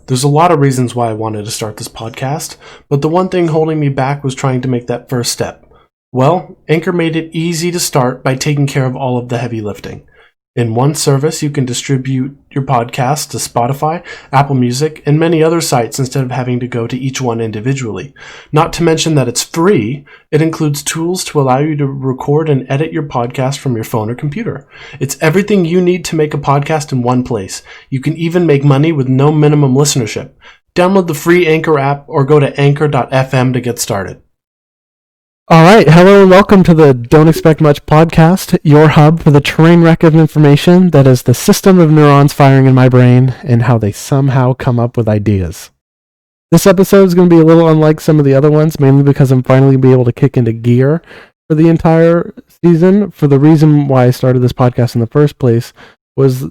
There's a lot of reasons why I wanted to start this podcast, but the one thing holding me back was trying to make that first step. Well, Anchor made it easy to start by taking care of all of the heavy lifting. In one service, you can distribute your podcast to Spotify, Apple Music, and many other sites instead of having to go to each one individually. Not to mention that it's free. It includes tools to allow you to record and edit your podcast from your phone or computer. It's everything you need to make a podcast in one place. You can even make money with no minimum listenership. Download the free Anchor app or go to anchor.fm to get started. All right, hello and welcome to the Don't Expect Much podcast, your hub for the train wreck of information that is the system of neurons firing in my brain and how they somehow come up with ideas. This episode is going to be a little unlike some of the other ones, mainly because I'm finally going to be able to kick into gear for the entire season. For the reason why I started this podcast in the first place was,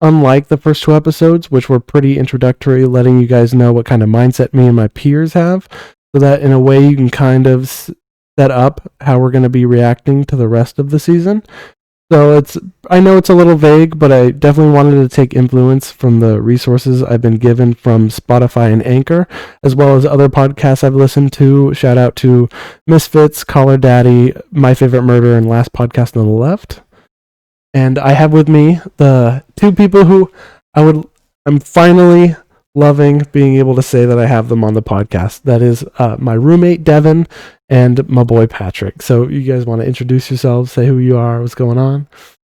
unlike the first two episodes, which were pretty introductory, letting you guys know what kind of mindset me and my peers have, so that in a way you can kind of set up how we're going to be reacting to the rest of the season. So I know it's a little vague, but I definitely wanted to take influence from the resources I've been given from Spotify and Anchor, as well as other podcasts I've listened to. Shout out to Misfits, Caller Daddy, My Favorite Murder, and Last Podcast on the Left. And I have with me the two people who I'm finally loving being able to say that I have them on the podcast. That is my roommate, Devin, and my boy, Patrick. So you guys want to introduce yourselves, say who you are, what's going on?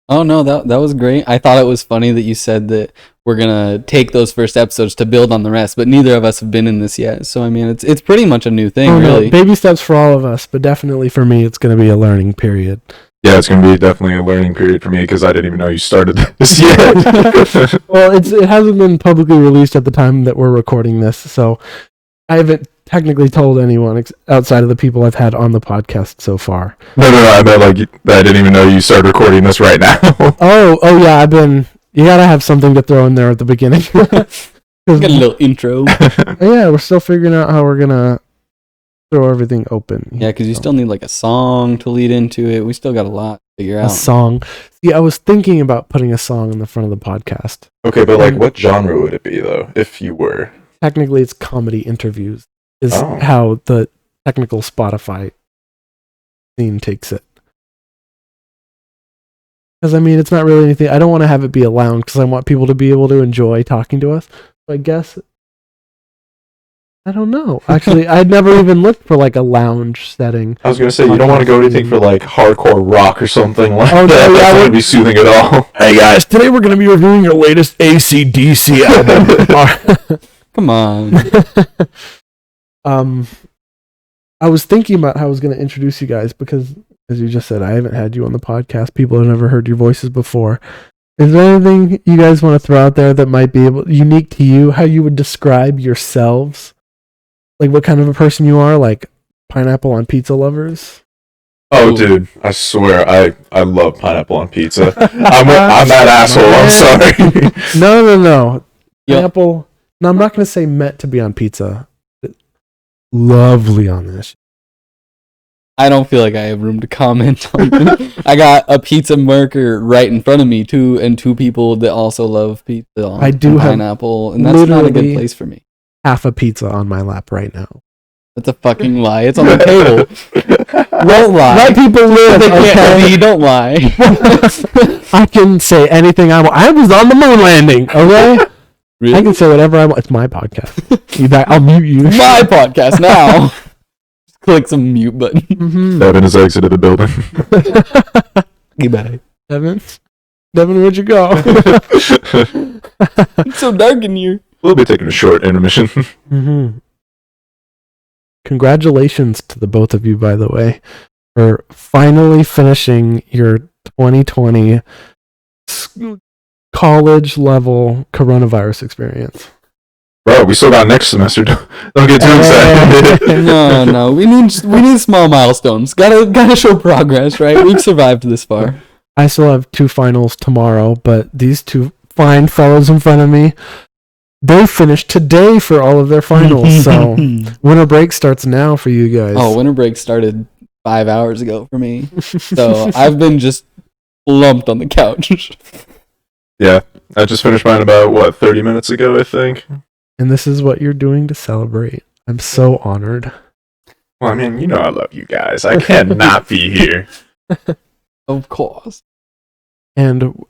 Oh, no, that was great. I thought it was funny that you said that we're going to take those first episodes to build on the rest, but neither of us have been in this yet. So, I mean, it's pretty much a new thing, really. No, baby steps for all of us, but definitely for me, it's going to be a learning period. Yeah, it's going to be definitely a learning period for me because I didn't even know you started this yet. Well, it hasn't been publicly released at the time that we're recording this, so I haven't technically told anyone outside of the people I've had on the podcast so far. No, I meant I didn't even know you started recording this right now. Oh yeah, you gotta have something to throw in there at the beginning. Got a little intro. Yeah, we're still figuring out how we're gonna throw everything open. Yeah, because you still need like a song to lead into it. We still got a lot to figure out. A song. See, I was thinking about putting a song in the front of the podcast. Okay, but what genre would it be though, if you were? Technically, it's comedy interviews. Is how the technical Spotify scene takes it. Because I mean, it's not really anything. I don't want to have it be a lounge because I want people to be able to enjoy talking to us. So I guess. I don't know. Actually, I'd never even looked for a lounge setting. I was going to say, you don't want to go anything for hardcore rock or something like that. That wouldn't be soothing at all. Hey guys, today we're going to be reviewing your latest AC/DC album. Come on. I was thinking about how I was going to introduce you guys because, as you just said, I haven't had you on the podcast. People have never heard your voices before. Is there anything you guys want to throw out there that might be unique to you? How you would describe yourselves? What kind of a person you are? Pineapple on pizza lovers? Oh, dude, I swear, I love pineapple on pizza. I'm that asshole, I'm sorry. No. Pineapple, no, I'm not going to say meant to be on pizza. Lovely on this. I don't feel like I have room to comment on it. I got a pizza marker right in front of me, too, and two people that also love pizza on pineapple, and that's not a good place for me. Half a pizza on my lap right now. That's a fucking lie. It's on the table. Don't lie. Let people live. Okay? You don't lie. I can say anything I want. I was on the moon landing. Okay. Really? I can say whatever I want. It's my podcast. I'll mute you. My podcast now. Just click some mute button. Mm-hmm. Devin has exited the building. Goodbye. Devin, where'd you go? It's so dark in here. We'll be taking a short intermission. Mm-hmm. Congratulations to the both of you, by the way, for finally finishing your 2020 college-level coronavirus experience. Bro, we still got next semester. Don't get too excited. No. We need small milestones. Gotta show progress, right? We've survived this far. I still have 2 finals tomorrow, but these 2 fine fellows in front of me, they finished today for all of their finals, so winter break starts now for you guys. Oh, winter break started 5 hours ago for me. So I've been just lumped on the couch. Yeah, I just finished mine about 30 minutes ago, I think. And this is what you're doing to celebrate. I'm so honored. Well, I mean, I love you guys. I can't not be here. Of course. And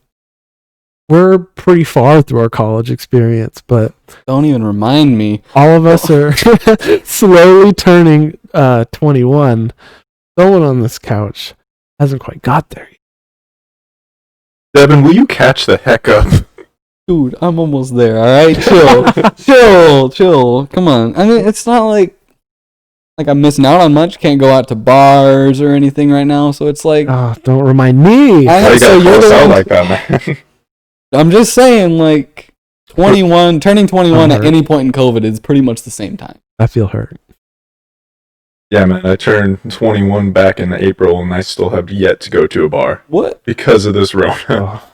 we're pretty far through our college experience, but don't even remind me. All of us are slowly turning 21. Someone on this couch hasn't quite got there yet. Devin, will you catch the heck up? Dude, I'm almost there, alright? Chill. Come on. I mean, it's not like I'm missing out on much. Can't go out to bars or anything right now, so it's like... Oh, don't remind me. Why you gotta call us out like that, man? I'm just saying, like, 21, turning 21 at any point in COVID is pretty much the same time. I feel hurt. Yeah, man, I turned 21 back in April, and I still have yet to go to a bar. What? Because of this Rona. Oh.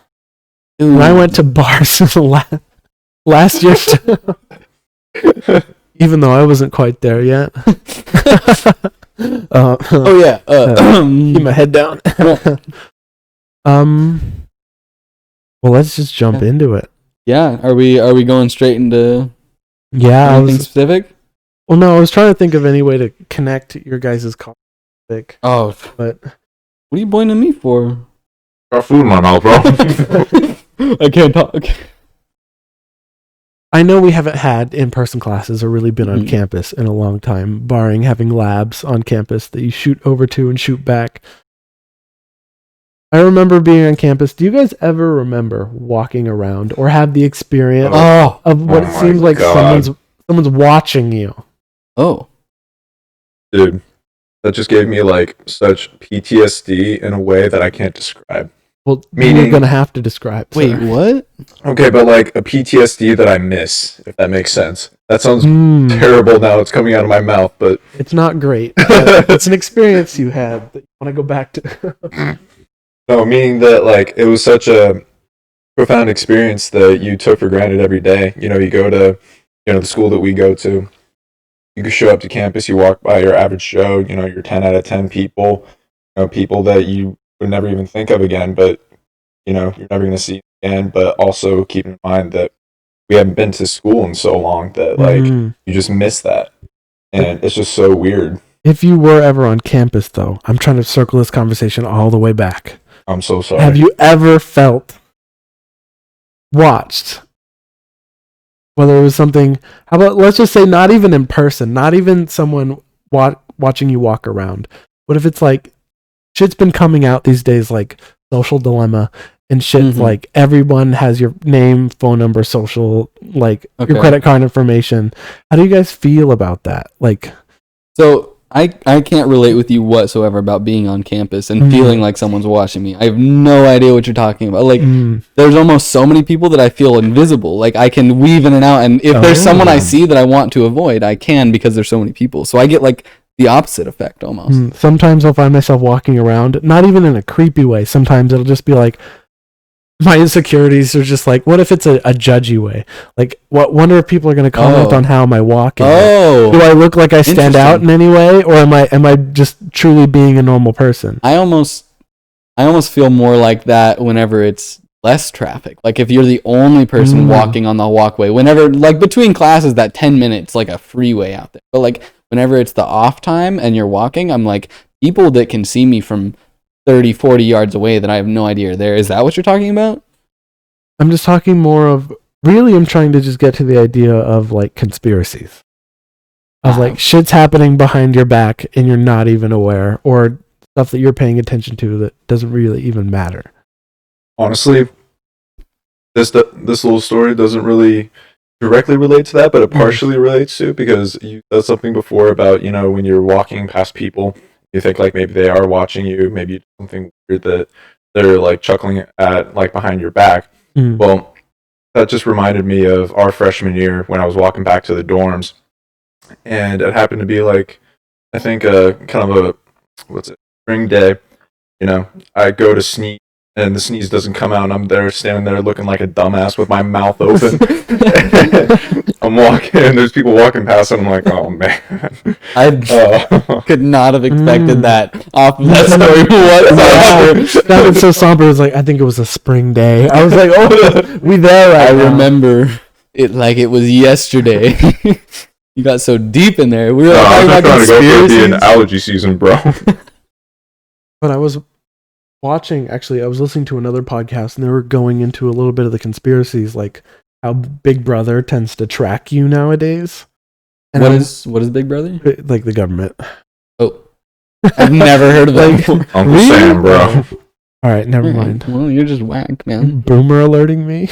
When I went to bars last year, even though I wasn't quite there yet. Oh, yeah. Keep my head down. Well, let's just jump into it. Yeah, are we going straight into anything specific? Well, no, I was trying to think of any way to connect your guys' topic. Oh, but what are you pointing at me for? Got food in my mouth, bro. I can't talk. I know we haven't had in-person classes or really been on campus in a long time, barring having labs on campus that you shoot over to and shoot back. I remember being on campus. Do you guys ever remember walking around or have the experience of what it seems like someone's watching you? Oh. Dude, that just gave me like such PTSD in a way that I can't describe. Well, you're going to have to describe. Wait, what? Okay, but like a PTSD that I miss, if that makes sense. That sounds terrible now. It's coming out of my mouth, but... It's not great. It's an experience you had that you want to go back to. No, meaning that like it was such a profound experience that you took for granted every day. You go to the school that we go to. You could show up to campus, you walk by your average Joe, your 10 out of 10 people, people that you would never even think of again, but you're never going to see again. But also keep in mind that we haven't been to school in so long that like you just miss that. And it's just so weird. If you were ever on campus though, I'm trying to circle this conversation all the way back. I'm so sorry. Have you ever felt watched? Whether it was something, how about, let's just say not even in person, not even someone watching you walk around. What if it's like, shit's been coming out these days, like Social Dilemma, and shit's like everyone has your name, phone number, social, like your credit card information. How do you guys feel about that? Like, so I can't relate with you whatsoever about being on campus and feeling like someone's watching me. I have no idea what you're talking about. Like, there's almost so many people that I feel invisible. Like, I can weave in and out, and if there's someone I see that I want to avoid, I can because there's so many people. So I get, like, the opposite effect almost. Sometimes I'll find myself walking around, not even in a creepy way. Sometimes it'll just be like, my insecurities are just like, what if it's a judgy way? Like, wonder if people are going to comment on how am I walking? Oh, do I look like I stand out in any way, or am I just truly being a normal person? I almost feel more like that whenever it's less traffic. Like if you're the only person walking on the walkway, whenever like between classes, that 10 minutes like a freeway out there. But like whenever it's the off time and you're walking, I'm like, people that can see me from 30, 40 yards away that I have no idea are there. Is that what you're talking about? I'm just talking more of, really I'm trying to just get to the idea of like conspiracies. Of like shit's happening behind your back and you're not even aware, or stuff that you're paying attention to that doesn't really even matter. Honestly, this little story doesn't really directly relate to that, but it partially relates to, because you said something before about, when you're walking past people, you think like maybe they are watching you, maybe you do something weird that they're like chuckling at like behind your back. Well, that just reminded me of our freshman year when I was walking back to the dorms, and it happened to be like, I think kind of a spring day. I go to sneak and the sneeze doesn't come out, and I'm there standing there looking like a dumbass with my mouth open. I'm walking, and there's people walking past, and I'm like, oh man. I could not have expected that off of that story whatsoever. That was so somber. It was like, I think it was a spring day. I was like, oh, we there right now. I remember it like it was yesterday. You got so deep in there. We were I'm not trying to go for it allergy season, bro. But I was watching, actually, I was listening to another podcast, and they were going into a little bit of the conspiracies, like how Big Brother tends to track you nowadays. And what is Big Brother? Like the government. Oh, I've never heard of that. Like, Uncle Sam, bro. All right, never mind. Well, you're just whack, man. Boomer alerting me.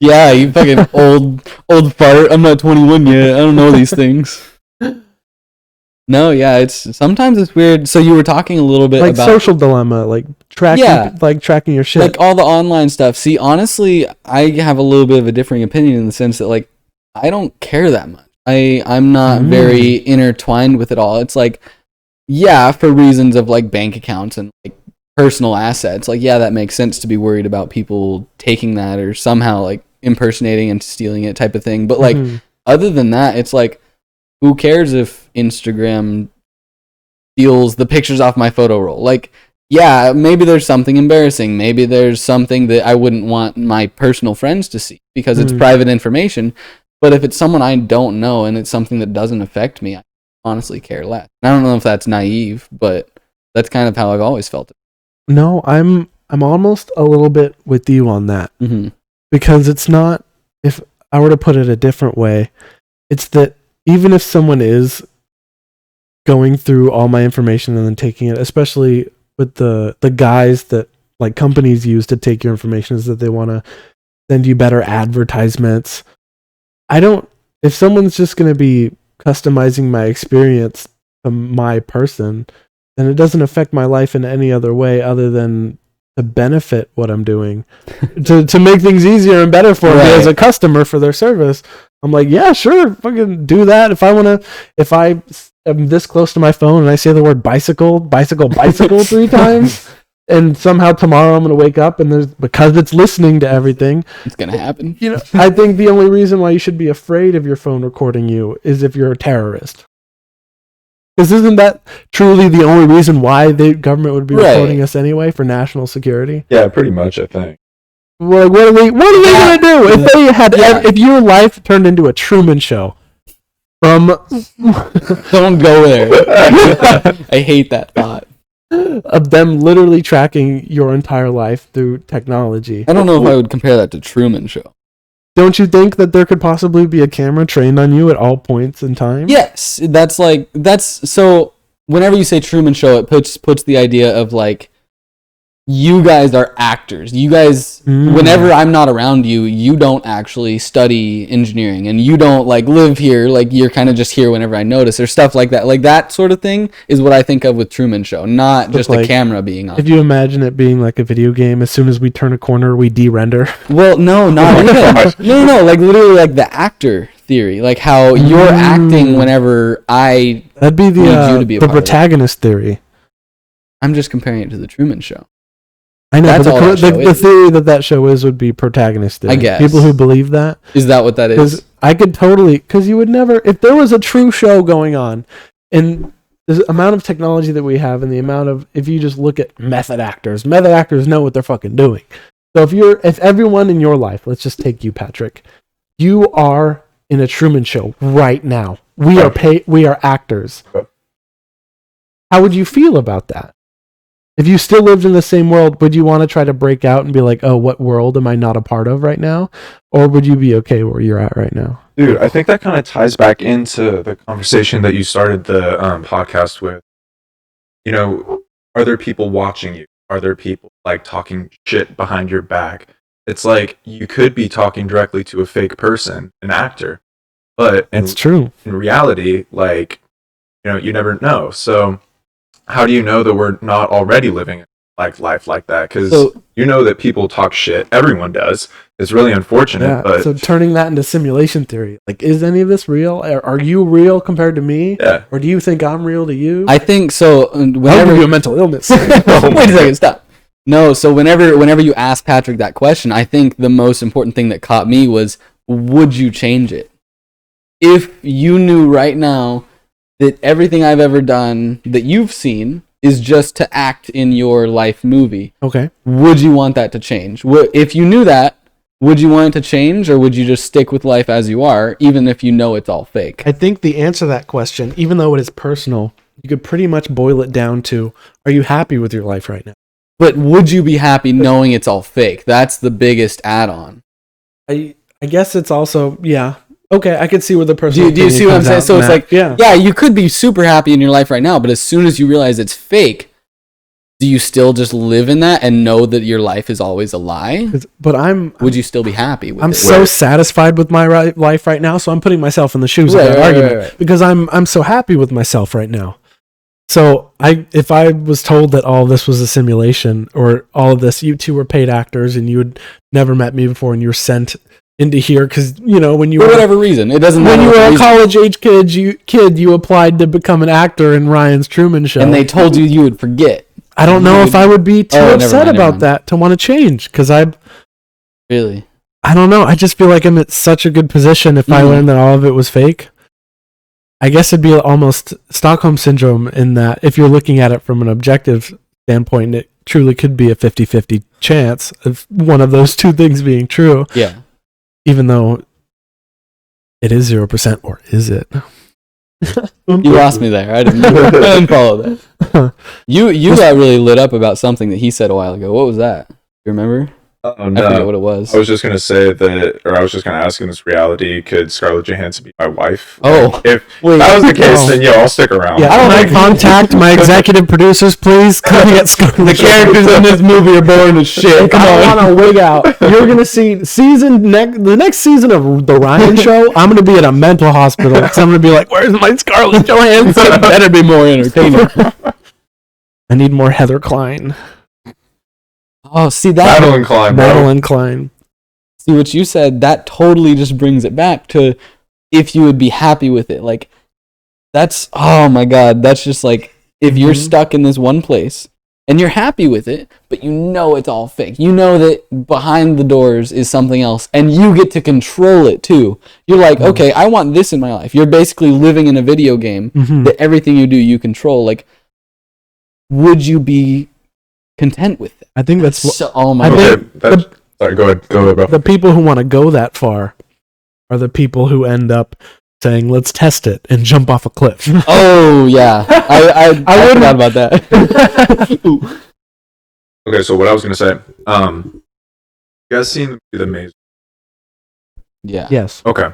Yeah, you fucking old fart. I'm not 21 yet. I don't know these things. No, yeah, sometimes it's weird. So you were talking a little bit like about social dilemma, like tracking your shit, like all the online stuff. See, honestly, I have a little bit of a differing opinion in the sense that like I don't care that much. I'm not very intertwined with it all. It's like, yeah, for reasons of like bank accounts and like personal assets, like yeah, that makes sense to be worried about people taking that or somehow like impersonating and stealing it type of thing. But like other than that, it's like, who cares if Instagram steals the pictures off my photo roll? Like, yeah, maybe there's something embarrassing. Maybe there's something that I wouldn't want my personal friends to see because it's private information. But if it's someone I don't know and it's something that doesn't affect me, I honestly care less. I don't know if that's naive, but that's kind of how I've always felt it. No, I'm almost a little bit with you on that. Because it's not, if I were to put it a different way, it's that even if someone is going through all my information and then taking it, especially with the guys that like companies use to take your information, is that they want to send you better advertisements. If someone's just going to be customizing my experience to my person, then it doesn't affect my life in any other way other than to benefit what I'm doing, to make things easier and better for me as a customer for their service. I'm like, yeah, sure, fucking do that. If I am this close to my phone and I say the word bicycle 3 times, and somehow tomorrow I'm going to wake up and because it's listening to everything, it's going to happen. You know, I think the only reason why you should be afraid of your phone recording you is if you're a terrorist. Because isn't that truly the only reason why the government would be recording us anyway, for national security? Yeah, pretty much, I think. Well, what are they going to do if they had if your life turned into a Truman Show? Don't go there. I hate that thought of them literally tracking your entire life through technology. I don't know if I would compare that to Truman Show. Don't you think that there could possibly be a camera trained on you at all points in time? Yes, that's so. Whenever you say Truman Show, it puts the idea of like, you guys are actors. You guys, whenever I'm not around you, you don't actually study engineering and you don't like live here. Like you're kind of just here whenever I notice or stuff like that. Like that sort of thing is what I think of with Truman Show, not just like, a camera being on. If you imagine it being like a video game, as soon as we turn a corner, we de-render. Well, no, not even. No, like literally like the actor theory, like how you're acting whenever that'd be the protagonist theory. I'm just comparing it to the Truman Show. I know, but the theory that show would be protagonist theory. I guess. People who believe that. Is that what that is? I could totally, because you would never, if there was a true show going on, and the amount of technology that we have and the amount of, if you just look at method actors know what they're fucking doing. So if everyone in your life, let's just take you, Patrick, you are in a Truman Show right now. We are actors. How would you feel about that? If you still lived in the same world, would you want to try to break out and be like, oh, what world am I not a part of right now? Or would you be okay where you're at right now? Dude, I think that kind of ties back into the conversation that you started the podcast with. You know, are there people watching you? Are there people like talking shit behind your back? It's like you could be talking directly to a fake person, an actor. But it's true. In reality, like, you know, you never know. So how do you know that we're not already living like life like that? Because you know that people talk shit. Everyone does. It's really unfortunate. Yeah, but so turning that into simulation theory, like, is any of this real? Are you real compared to me? Yeah. Or do you think I'm real to you? I think so. Whenever you a mental illness. Wait a second, stop. No, so whenever you ask Patrick that question, I think the most important thing that caught me was, would you change it? If you knew right now that everything I've ever done that you've seen is just to act in your life movie, okay, would you want that to change? If you knew that, would you want it to change, or would you just stick with life as you are, even if you know it's all fake? I think the answer to that question, even though it is personal, you could pretty much boil it down to, are you happy with your life right now? But would you be happy knowing it's all fake? That's the biggest add-on. I guess it's also, yeah. Okay, I could see where the person. Do you see what I'm saying? So it's like, yeah, you could be super happy in your life right now, but as soon as you realize it's fake, do you still just live in that and know that your life is always a lie? But would you still be happy with it? I'm so satisfied with my life right now, so I'm putting myself in the shoes of that argument because I'm so happy with myself right now. So if I was told that all of this was a simulation, or all of this, you two were paid actors and you had never met me before and you were sent into here because, you know, when you for whatever reason, it doesn't matter. When you were a college age kid, you applied to become an actor in Ryan's Truman Show, and they told you would forget. I don't know if I would be too upset about that to want to change, because I don't know. I just feel like I'm at such a good position if I learned that all of it was fake. I guess it'd be almost Stockholm Syndrome in that if you're looking at it from an objective standpoint, it truly could be a 50-50 chance of one of those two things being true. Yeah. Even though it is 0%, or is it? You lost me there. I didn't follow that. You got really lit up about something that he said a while ago. What was that? You remember? Oh, no. I forget what it was. I was just going to say that, or I was just going to ask in this reality, could Scarlett Johansson be my wife? Oh. If that was the case, then yeah, I'll stick around. Yeah, I don't contact my executive producers, please. Come get Scarlett. The characters in this movie are boring as shit. Come on. I want to wig out. You're going to see the next season of The Ryan Show, I'm going to be at a mental hospital, because I'm going to be like, where's my Scarlett Johansson? It better be more entertaining. I need more Heather Klein. Oh, see that Madeline Klein. See what you said. That totally just brings it back to if you would be happy with it. Like that's oh my god. That's just like if you're stuck in this one place and you're happy with it, but you know it's all fake. You know that behind the doors is something else, and you get to control it too. You're like, okay, I want this in my life. You're basically living in a video game that everything you do you control. Like, would you be content with it? I think that's so, oh my god. Sorry, go ahead, bro. The people who want to go that far are the people who end up saying, let's test it and jump off a cliff. Oh yeah. I forgot about that. Okay, so what I was gonna say, you guys seen The Maze? Yeah. Yes. Okay.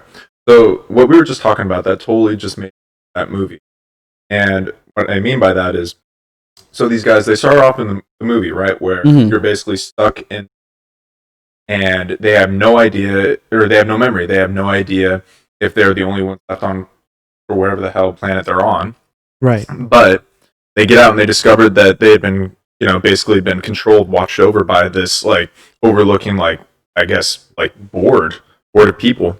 So what we were just talking about, that totally just made that movie. And what I mean by that is, so these guys, they start off in the movie, right, where you're basically stuck in, and they have no idea, or they have no memory. They have no idea if they're the only ones left on, or wherever the hell planet they're on. Right. But they get out and they discovered that they had been, basically been controlled, watched over by this, like, overlooking, like, I guess, like, board of people.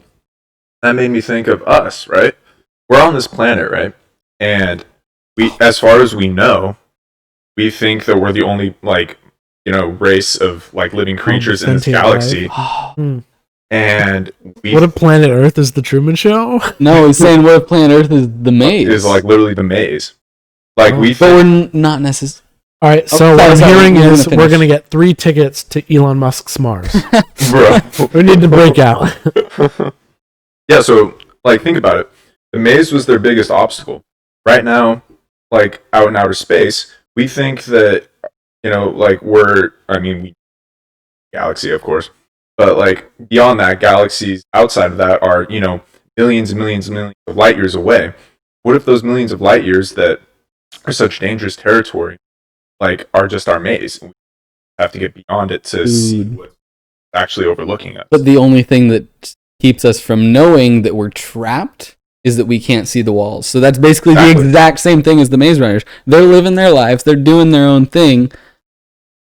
That made me think of us, right? We're on this planet, right? And we, as far as we know, we think that we're the only, like, race of, like, living creatures in this galaxy. And what if planet Earth is the Truman Show? No, he's saying what if planet Earth is the maze? Is, like, literally the maze. Like, but we're not necessarily. All right, so what I'm hearing is we're going to get 3 tickets to Elon Musk's Mars. Bro. We need to break out. Yeah, so, like, think about it. The maze was their biggest obstacle. Right now, like, out in outer space, we think that, like, galaxy, of course, but, like, beyond that, galaxies outside of that are, millions and millions and millions of light years away. What if those millions of light years that are such dangerous territory, like, are just our maze? We have to get beyond it to see what's actually overlooking us. But the only thing that keeps us from knowing that we're trapped is that we can't see the walls. So that's basically the exact same thing as the Maze Runners. They're living their lives, they're doing their own thing,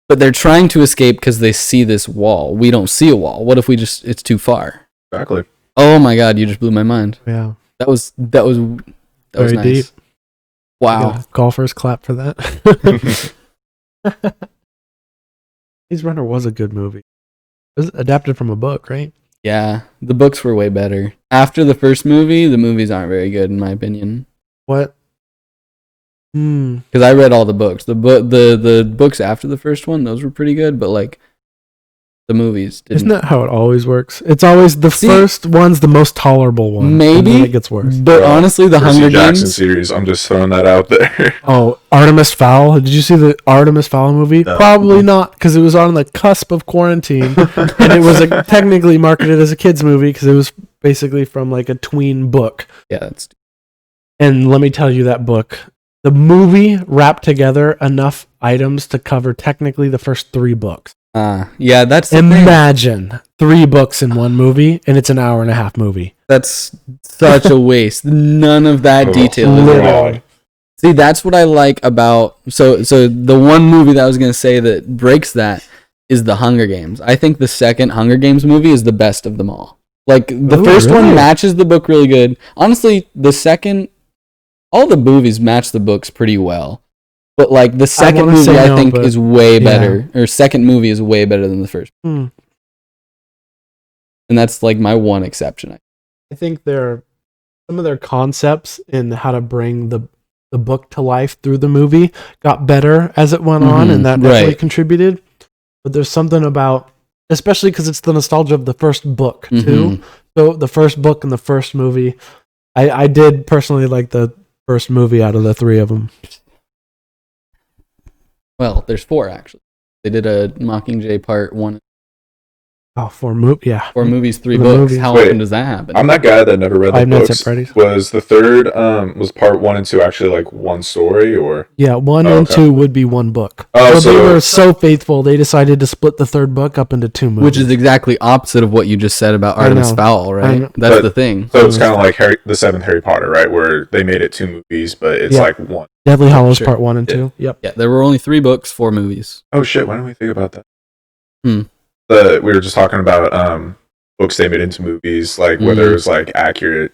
but they're trying to escape because they see this wall. We don't see a wall. What if it's too far? Exactly. Oh my god, you just blew my mind. Yeah. That was very nice. Deep. Wow. Golfers clap for that. Maze Runner was a good movie. It was adapted from a book, right? Yeah, the books were way better. After the first movie, the movies aren't very good in my opinion. What? Because I read all the books. The books after the first one, those were pretty good, but like the movies didn't. Isn't that how it always works? It's always the first one's the most tolerable one. Maybe and then it gets worse. But honestly, the Hunger Jackson Games series. I'm just throwing that out there. Oh, Artemis Fowl. Did you see the Artemis Fowl movie? No. Probably not, because it was on the cusp of quarantine, and it was technically marketed as a kids movie because it was basically from like a tween book. Yeah, that's. And let me tell you, that book, the movie wrapped together enough items to cover technically the first 3 books. Yeah, that's the thing. Imagine 3 books in one movie, and it's an hour-and-a-half movie. That's such a waste. None of that detail is Literally. there. See, that's what I like about so the one movie that I was gonna say that breaks that is the Hunger Games. I think the second Hunger Games movie is the best of them all. Like the first one matches the book really good. Honestly, the second, all the movies match the books pretty well. But like the second movie, I think is way better. Or second movie is way better than the first. And that's like my one exception. I think some of their concepts in how to bring the book to life through the movie got better as it went on, and that definitely contributed. But there's something about, especially because it's the nostalgia of the first book too. So the first book and the first movie, I did personally like the first movie out of the 3 of them. Well, there's 4 actually. They did a Mockingjay Part 1. Oh, 4 movies, 3 The books. movies. How Wait, often does that happen? I'm that guy that never read the Five Nights books. at Freddy's. Was the third was part 1 and 2 actually like one story or? Yeah, 1 and 2 would be one book. Oh, so they were so faithful, they decided to split the third book up into 2 movies. Which is exactly opposite of what you just said about Artemis Fowl, right? That's the thing. So it's kind of like the 7th Harry Potter, right? Where they made it 2 movies, but it's like 1. Deathly Hallows Part 1 and 2. Yep. Yeah, there were only 3 books, 4 movies. Oh shit! Why don't we think about that? Hmm. We were just talking about books they made into movies, like whether it was like accurate.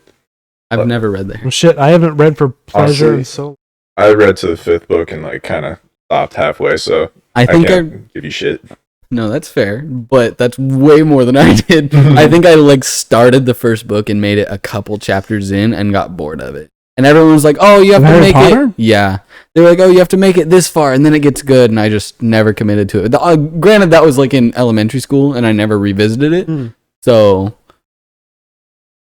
I've never read that. Well, shit, I haven't read for pleasure Honestly, and so. I read to the 5th book and like kind of stopped halfway, so I think can't give you shit. No, that's fair, but that's way more than I did. I think I like started the first book and made it a couple chapters in and got bored of it. And everyone was like, "Oh, you have to make it." Yeah, they were like, "Oh, you have to make it this far, and then it gets good." And I just never committed to it. Granted, that was like in elementary school, and I never revisited it. So,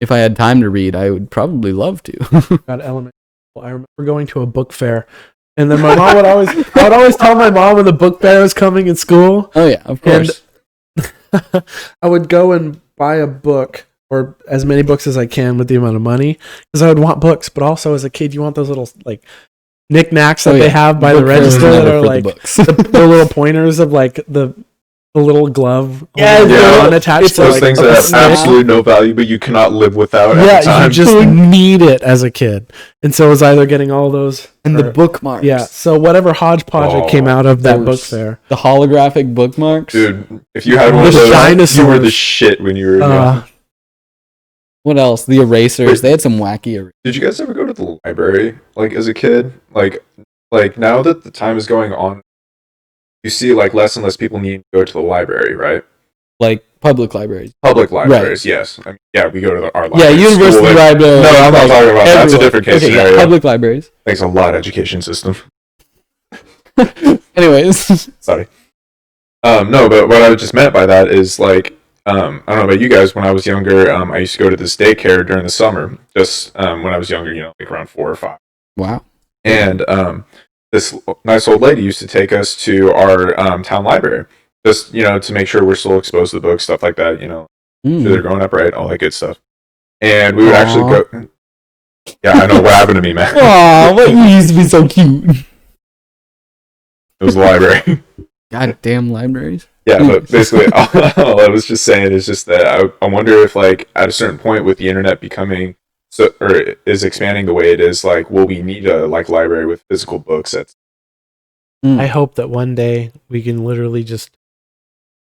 if I had time to read, I would probably love to. Got elementary. I remember going to a book fair, and then my mom would always. I would always tell my mom when the book fair was coming in school. Oh yeah, of course. And I would go and buy a book, or as many books as I can with the amount of money, because I would want books. But also, as a kid, you want those little like knickknacks that they have by the register that are like the little pointers of like the little glove unattached it's to those like, things that have absolutely no value, but you cannot live without. Yeah, at the time. you just need it as a kid, and so I was either getting all those and the bookmarks. Yeah, so whatever hodgepodge came out of that book fair, the holographic bookmarks, dude. If you had one of those, you were the shit when you were young. What else? The erasers. They had some wacky erasers. Did you guys ever go to the library, like as a kid? Like now that the time is going on, you see like less and less people need to go to the library, right? Like public libraries. Public libraries, yes. I mean, yeah, we go to our Yeah, library. university library. No, I'm not talking about that. That's a different case scenario. Yeah, public libraries. Thanks a lot, education system. Anyways. Sorry. No, but what I just meant by that is like, I don't know about you guys. When I was younger, I used to go to this daycare during the summer. Just when I was younger, like around 4 or 5. Wow. And this nice old lady used to take us to our town library, just to make sure we're still exposed to the books, stuff like that. Sure they're growing up right, all that good stuff. And we would actually go. Yeah, I know what happened to me, man. Aw, but you used to be so cute. It was the library. Goddamn libraries. Yeah, but basically, all I was just saying is just that I wonder if, like, at a certain point with the internet becoming or is expanding the way it is, like, will we need a library with physical books? I hope that one day we can literally just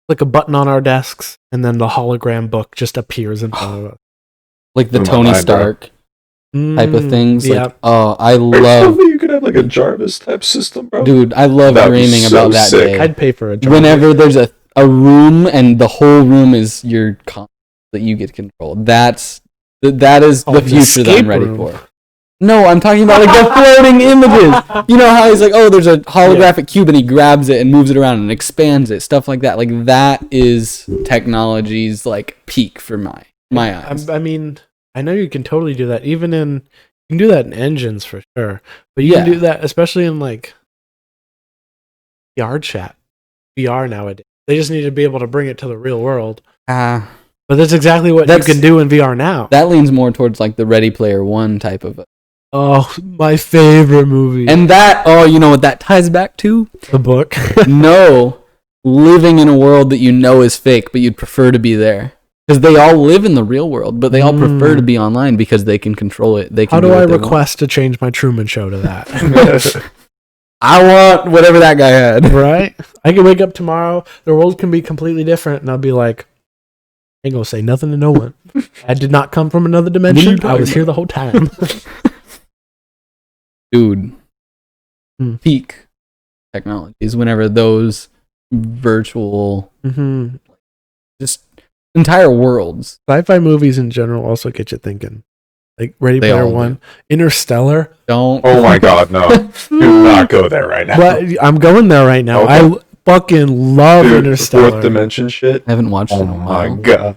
click a button on our desks and then the hologram book just appears in front of us. Like the Tony Stark. type of things. Yeah. Like, I love. You could have like a Jarvis type system, bro. Dude, I love dreaming about that day. I'd pay for a Jarvis. Whenever there's a room and the whole room is your console that you get to control. That is the future that I'm ready for. No, I'm talking about like the floating images. You know how he's like, oh, there's a holographic cube and he grabs it and moves it around and expands it, stuff like that. Like that is technology's like peak for my eyes. I mean, I know you can totally do that. You can do that in engines for sure, but you can do that especially in like VR chat, VR nowadays. They just need to be able to bring it to the real world. But that's exactly what you can do in VR now. That leans more towards like the Ready Player One type of. Oh, my favorite movie. And that, you know what that ties back to? The book. No, living in a world that you know is fake, but you'd prefer to be there. Because they all live in the real world, but they all prefer to be online because they can control it. How do I request to change my Truman Show to that? I want whatever that guy had. Right? I can wake up tomorrow, the world can be completely different, and I'll be like, I ain't gonna say nothing to no one. I did not come from another dimension. I was here the whole time. Dude, peak technologies whenever those virtual just entire worlds. Sci-fi movies in general also get you thinking. Like Ready Player One, Interstellar. Don't. Oh my God, no! Do not go there right now. But I'm going there right now. Okay. I fucking love Interstellar. Fourth dimension shit. I haven't watched it in a while. Oh my God.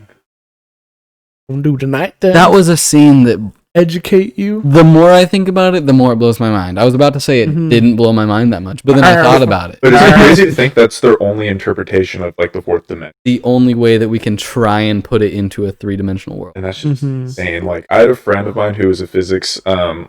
We'll do tonight then. That was a scene that educate you. The more I think about it, the more it blows my mind. I was about to say it didn't blow my mind that much, but then I thought about it. But is it crazy to think that's their only interpretation of like the fourth dimension? The only way that we can try and put it into a 3-dimensional world. And that's just insane. Like I had a friend of mine who was a physics lover,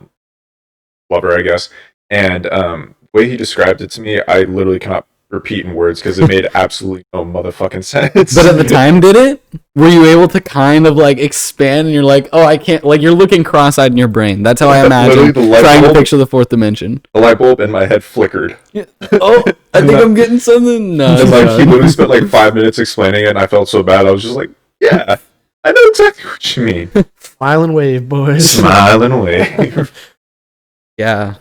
I guess, and the way he described it to me, I literally cannot repeat in words because it made absolutely no motherfucking sense. But at the time, did it? Were you able to kind of like expand and you're like, oh, I can't, like you're looking cross-eyed in your brain. That's how I imagine trying to picture the fourth dimension. The light bulb in my head flickered. Oh, I think I'm getting something. No, like he literally spent like 5 minutes explaining it and I felt so bad. I was just like, yeah, I know exactly what you mean. Smile and wave, boys. Smile and wave. Yeah.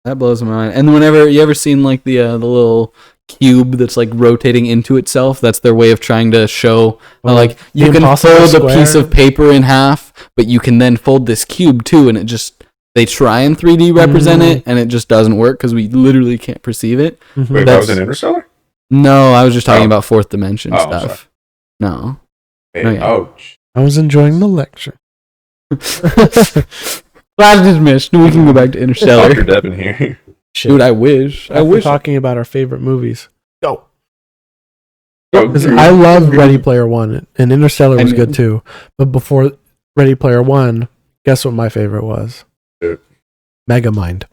That blows my mind. And whenever you ever seen like the little cube that's like rotating into itself, that's their way of trying to show like you can fold a piece of paper in half, but you can then fold this cube too, and it just they try and 3D represent it, and it just doesn't work because we literally can't perceive it. Wait, that was an Interstellar? No, I was just talking about fourth dimension stuff. No. Hey, ouch. I was enjoying the lecture. Class dismissed. We can go back to Interstellar. Dr. Devin here. Shit. Dude, I wish. We're talking about our favorite movies. Go. Oh, Because I love Ready Player One, and Interstellar was good too. But before Ready Player One, guess what my favorite was? Megamind.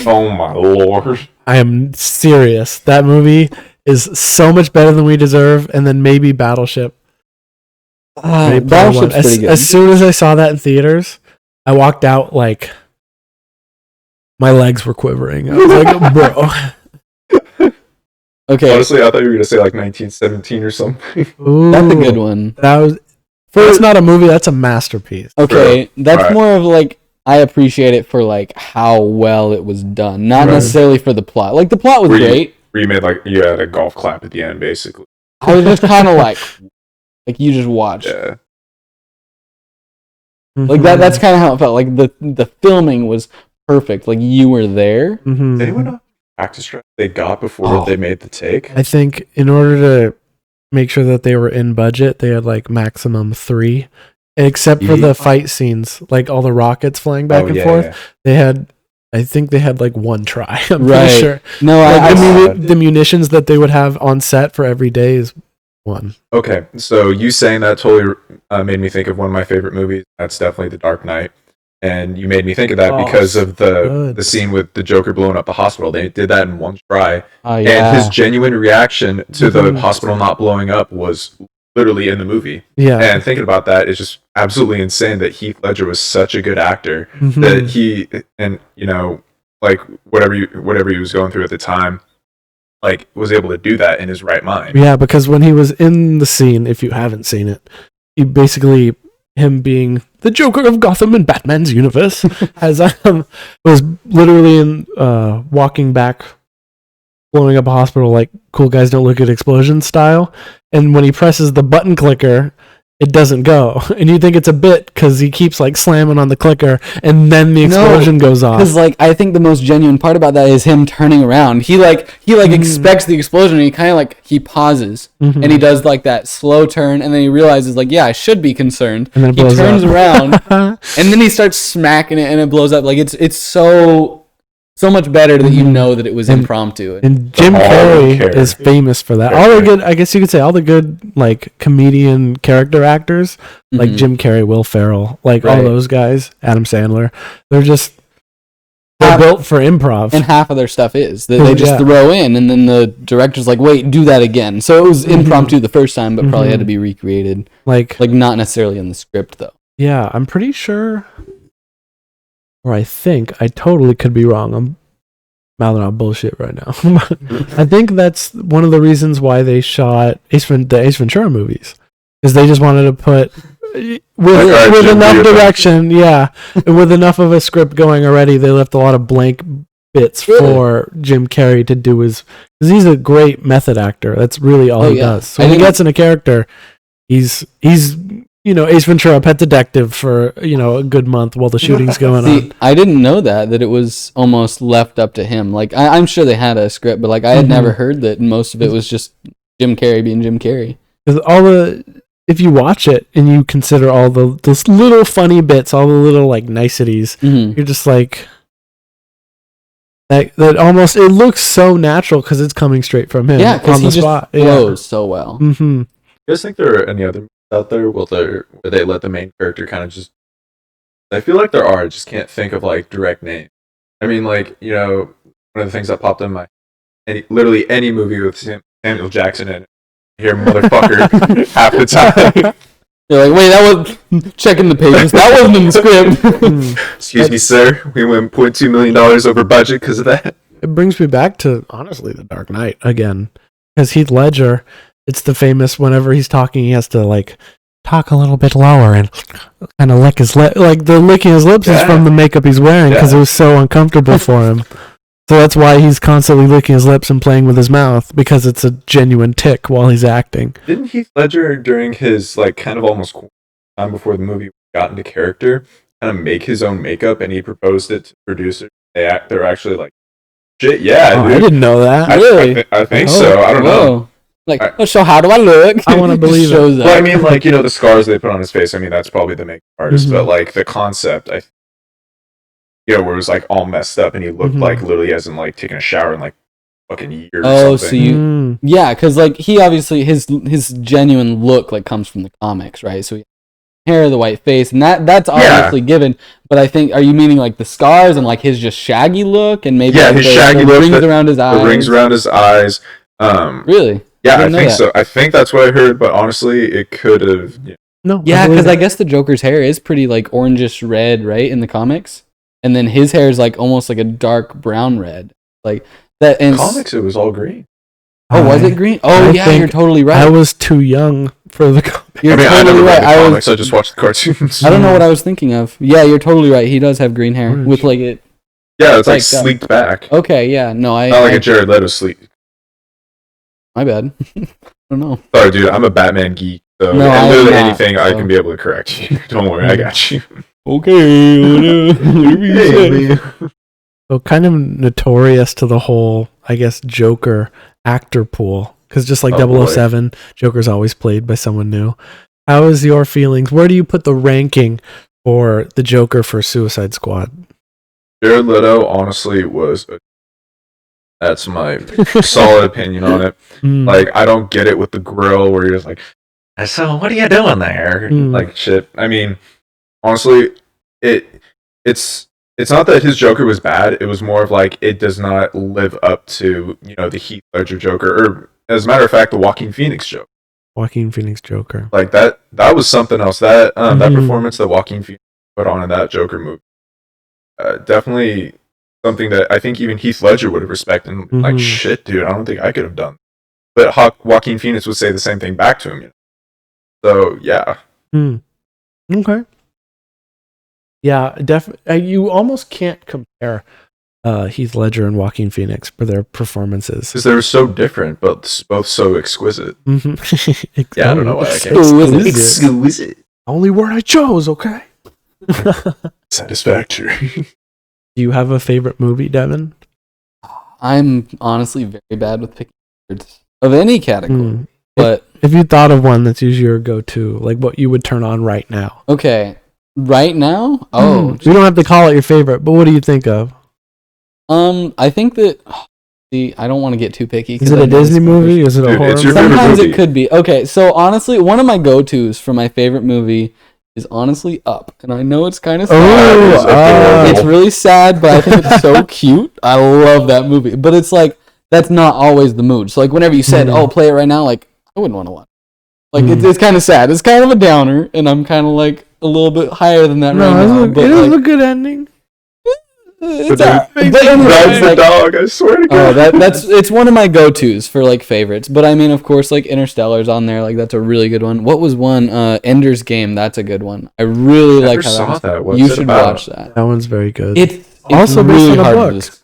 Oh my lord. I am serious. That movie is so much better than we deserve, and then maybe Battleship. Battleship's pretty good. As soon as I saw that in theaters, I walked out like my legs were quivering. I was like, bro. Okay. Honestly, I thought you were gonna say like 1917 or something. Ooh, that's a good one. That's not a movie. That's a masterpiece. Okay, that's more of like I appreciate it for like how well it was done, not necessarily for the plot. Like the plot was great. You made like you had a golf clap at the end, basically. I was just kind of like you just watched. Yeah. Like that's kind of how it felt. Like the filming was perfect. Like you were there. Did anyone know practice drive they got before they made the take? I think in order to make sure that they were in budget, they had like maximum 3, except for the fight scenes, like all the rockets flying back and forth. Yeah. They had, I think they had like 1 try. I'm pretty sure. No, I mean the munitions that they would have on set for every day is 1. Okay, so you saying that totally made me think of one of my favorite movies. That's definitely The Dark Knight. And you made me think of that because of the scene with the Joker blowing up the hospital. They did that in 1 try. And his genuine reaction to the hospital not blowing up was literally in the movie. Yeah. And thinking about that is just absolutely insane that Heath Ledger was such a good actor that he, and you know, like whatever he was going through at the time, like was able to do that in his right mind. Yeah, because when he was in the scene, if you haven't seen it, he basically him being the Joker of Gotham in Batman's universe, as was literally in walking back, blowing up a hospital like Cool Guys Don't Look at Explosions style. And when he presses the button clicker, it doesn't go, and you think it's a bit because he keeps like slamming on the clicker, and then the explosion goes off. Because like I think the most genuine part about that is him turning around. He expects the explosion, and he kind of like he pauses, and he does like that slow turn, and then he realizes like, yeah, I should be concerned. And then he turns around, and then he starts smacking it, and it blows up. Like it's so much better that you know that it was impromptu. And Jim Carrey is famous for that. All the good, I guess you could say, all the good like comedian character actors, like Jim Carrey, Will Ferrell, like all those guys, Adam Sandler, they're built for improv. And half of their stuff is that they just throw in, and then the director's like, wait, do that again. So it was impromptu the first time, but probably had to be recreated. Like not necessarily in the script though. Yeah, I'm pretty sure. Or I think, I totally could be wrong. I'm mouthing out bullshit right now. I think that's one of the reasons why they shot the Ace Ventura movies. Is they just wanted to put, with enough direction, with enough of a script going already, they left a lot of blank bits for Jim Carrey to do because he's a great method actor. That's really all he does. So when he gets in a character, he's Ace Ventura, Pet Detective for, a good month while the shooting's going on. I didn't know that it was almost left up to him. Like, I'm sure they had a script, but, like, I had never heard that most of it was just Jim Carrey being Jim Carrey. Because if you watch it and you consider all those little funny bits, all the little, like, niceties, you're just like... That almost... It looks so natural because it's coming straight from him. Yeah, because he just flows so well. Mm-hmm. You guys think there are any other out there where they let the main character kind of just... I feel like there are, I just can't think of like direct names. I mean, like, one of the things that popped in my literally any movie with Samuel Jackson in it, you hear motherfucker half the time. You're like, wait, that was checking the pages. That wasn't in the script. Excuse me, sir. We went $0.2 million over budget because of that. It brings me back to, honestly, The Dark Knight again. Because Heath Ledger... It's the famous whenever he's talking, he has to like talk a little bit lower and kind of lick his lip. Like the licking his lips is from the makeup he's wearing because it was so uncomfortable for him. So that's why he's constantly licking his lips and playing with his mouth because it's a genuine tick while he's acting. Didn't Heath Ledger during his like kind of almost time before the movie got into character kind of make his own makeup and he proposed it to producers? They're actually like, shit, yeah, dude. I didn't know that. Really? I think so. I don't know. Like, so how do I look? I want to believe it. Well, I mean, like, the scars they put on his face, I mean, that's probably the makeup artist, but, like, the concept, where it was, like, all messed up, and he looked like literally hasn't, like, taken a shower in, like, fucking years or something. So yeah, because, like, he obviously, his genuine look, like, comes from the comics, right? So he has hair, the white face, and that's obviously given, but I think, are you meaning, like, the scars and, like, his just shaggy look, and maybe, his shaggy look, rings around his eyes? The rings around his eyes. Really? Yeah, I think so. I think that's what I heard, but honestly, it could have. No. Yeah, because I guess the Joker's hair is pretty like orangish red, right, in the comics, and then his hair is like almost like a dark brown red, like that. In comics, it was all green. Oh, was it green? Oh, yeah, you're totally right. I was too young for the comics. You're totally right. I just watched the cartoons. I don't know what I was thinking of. Yeah, you're totally right. He does have green hair with like it. Yeah, it's like sleeked back. Okay, yeah, no, not like a Jared Leto sleek. My bad. I don't know. Sorry, dude. I'm a Batman geek, so literally anything I can be able to correct you. Don't worry, I got you. Okay. So kind of notorious to the whole, I guess, Joker actor pool. Because just like 007, Joker's always played by someone new. How is your feelings? Where do you put the ranking for the Joker for Suicide Squad? Jared Leto, honestly, was that's my solid opinion on it. Like, I don't get it with the grill where you're just like, so what are you doing there? Like, shit. I mean, honestly, it's not that his Joker was bad. It was more of like, it does not live up to, the Heath Ledger Joker. Or, as a matter of fact, the Joaquin Phoenix Joker. Joaquin Phoenix Joker. Like, that was something else. That performance that Joaquin Phoenix put on in that Joker movie. Definitely something that I think even Heath Ledger would have respected. Like, shit, dude, I don't think I could have done. But Joaquin Phoenix would say the same thing back to him. So, yeah. No, Okay. Yeah, definitely. You almost can't compare Heath Ledger and Joaquin Phoenix for their performances. Because they were so different, but both so exquisite. Mm-hmm. Yeah, I don't know why I can't. Exquisite. Only word I chose, okay? Satisfactory. Do you have a favorite movie, Devin? I'm honestly very bad with picking words of any category. But if you thought of one that's usually your go-to, like what you would turn on right now. Okay. Right now? Oh. You don't have to call it your favorite, but what do you think of? I think that... See, I don't want to get too picky. Is it a Disney movie? Is it a horror movie? Sometimes it could be. Okay, so honestly, one of my go-tos for my favorite movie is honestly Up. And I know it's kind of sad. It's really sad, but I think it's so cute. I love that movie. But it's like, that's not always the mood. So like whenever you said, play it right now, like, I wouldn't want to watch it. Like, it's kind of sad. It's kind of a downer, and I'm kind of like a little bit higher than that right now. It is a good ending. It's the dog, I swear to God. It's one of my go-tos for like favorites. But I mean, of course, like Interstellar's on there. Like that's a really good one. What was one? Ender's Game. That's a good one. I really like how that. You should watch that. That one's very good. It's also really based on a hard book.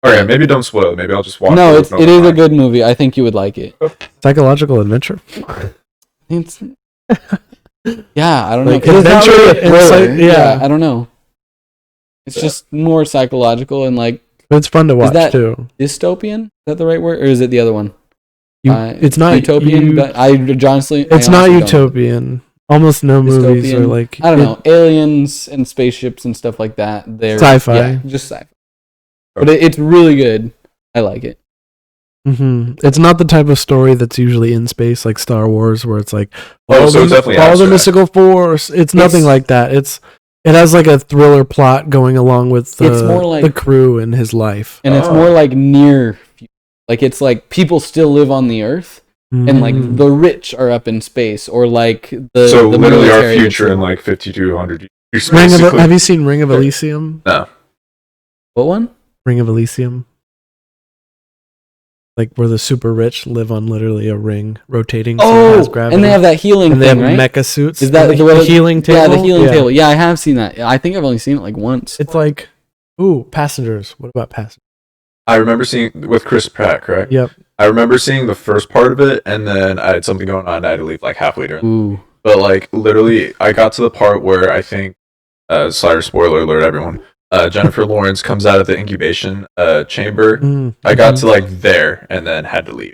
Okay, maybe don't spoil it. Maybe I'll just watch it. No, it is a good movie. I think you would like it. Psychological adventure. It's yeah, I don't know. Like adventure, yeah, I don't know. It's just more psychological and like. It's fun to watch too. Dystopian? Is that the right word, or is it the other one? It's not utopian. It's not utopian. Almost no movies are like. I don't know, aliens and spaceships and stuff like that. They're sci-fi. Yeah, just sci-fi. But it's really good. I like it. Mm-hmm. It's not the type of story that's usually in space, like Star Wars, where it's like follow the mystical force. It's nothing like that. It has like a thriller plot going along with the crew and his life, and it's more like near. Like it's like people still live on the Earth, and like the rich are up in space, or like the literally our future in like 5200 years. Have you seen Ring of Elysium? No. What one? Ring of Elysium. Like where the super rich live on literally a ring rotating. So it has gravity. And they have that healing thing, right? Mecha suits. Is that the healing table? Yeah, the healing table. Yeah, I have seen that. I think I've only seen it like once. It's like, Passengers. What about Passengers? I remember seeing with Chris Pratt, correct? Yep. I remember seeing the first part of it, and then I had something going on. I had to leave like halfway during. Ooh. But like literally, I got to the part where I think, spoiler alert, everyone. Jennifer Lawrence comes out of the incubation chamber. I got to like there and then had to leave.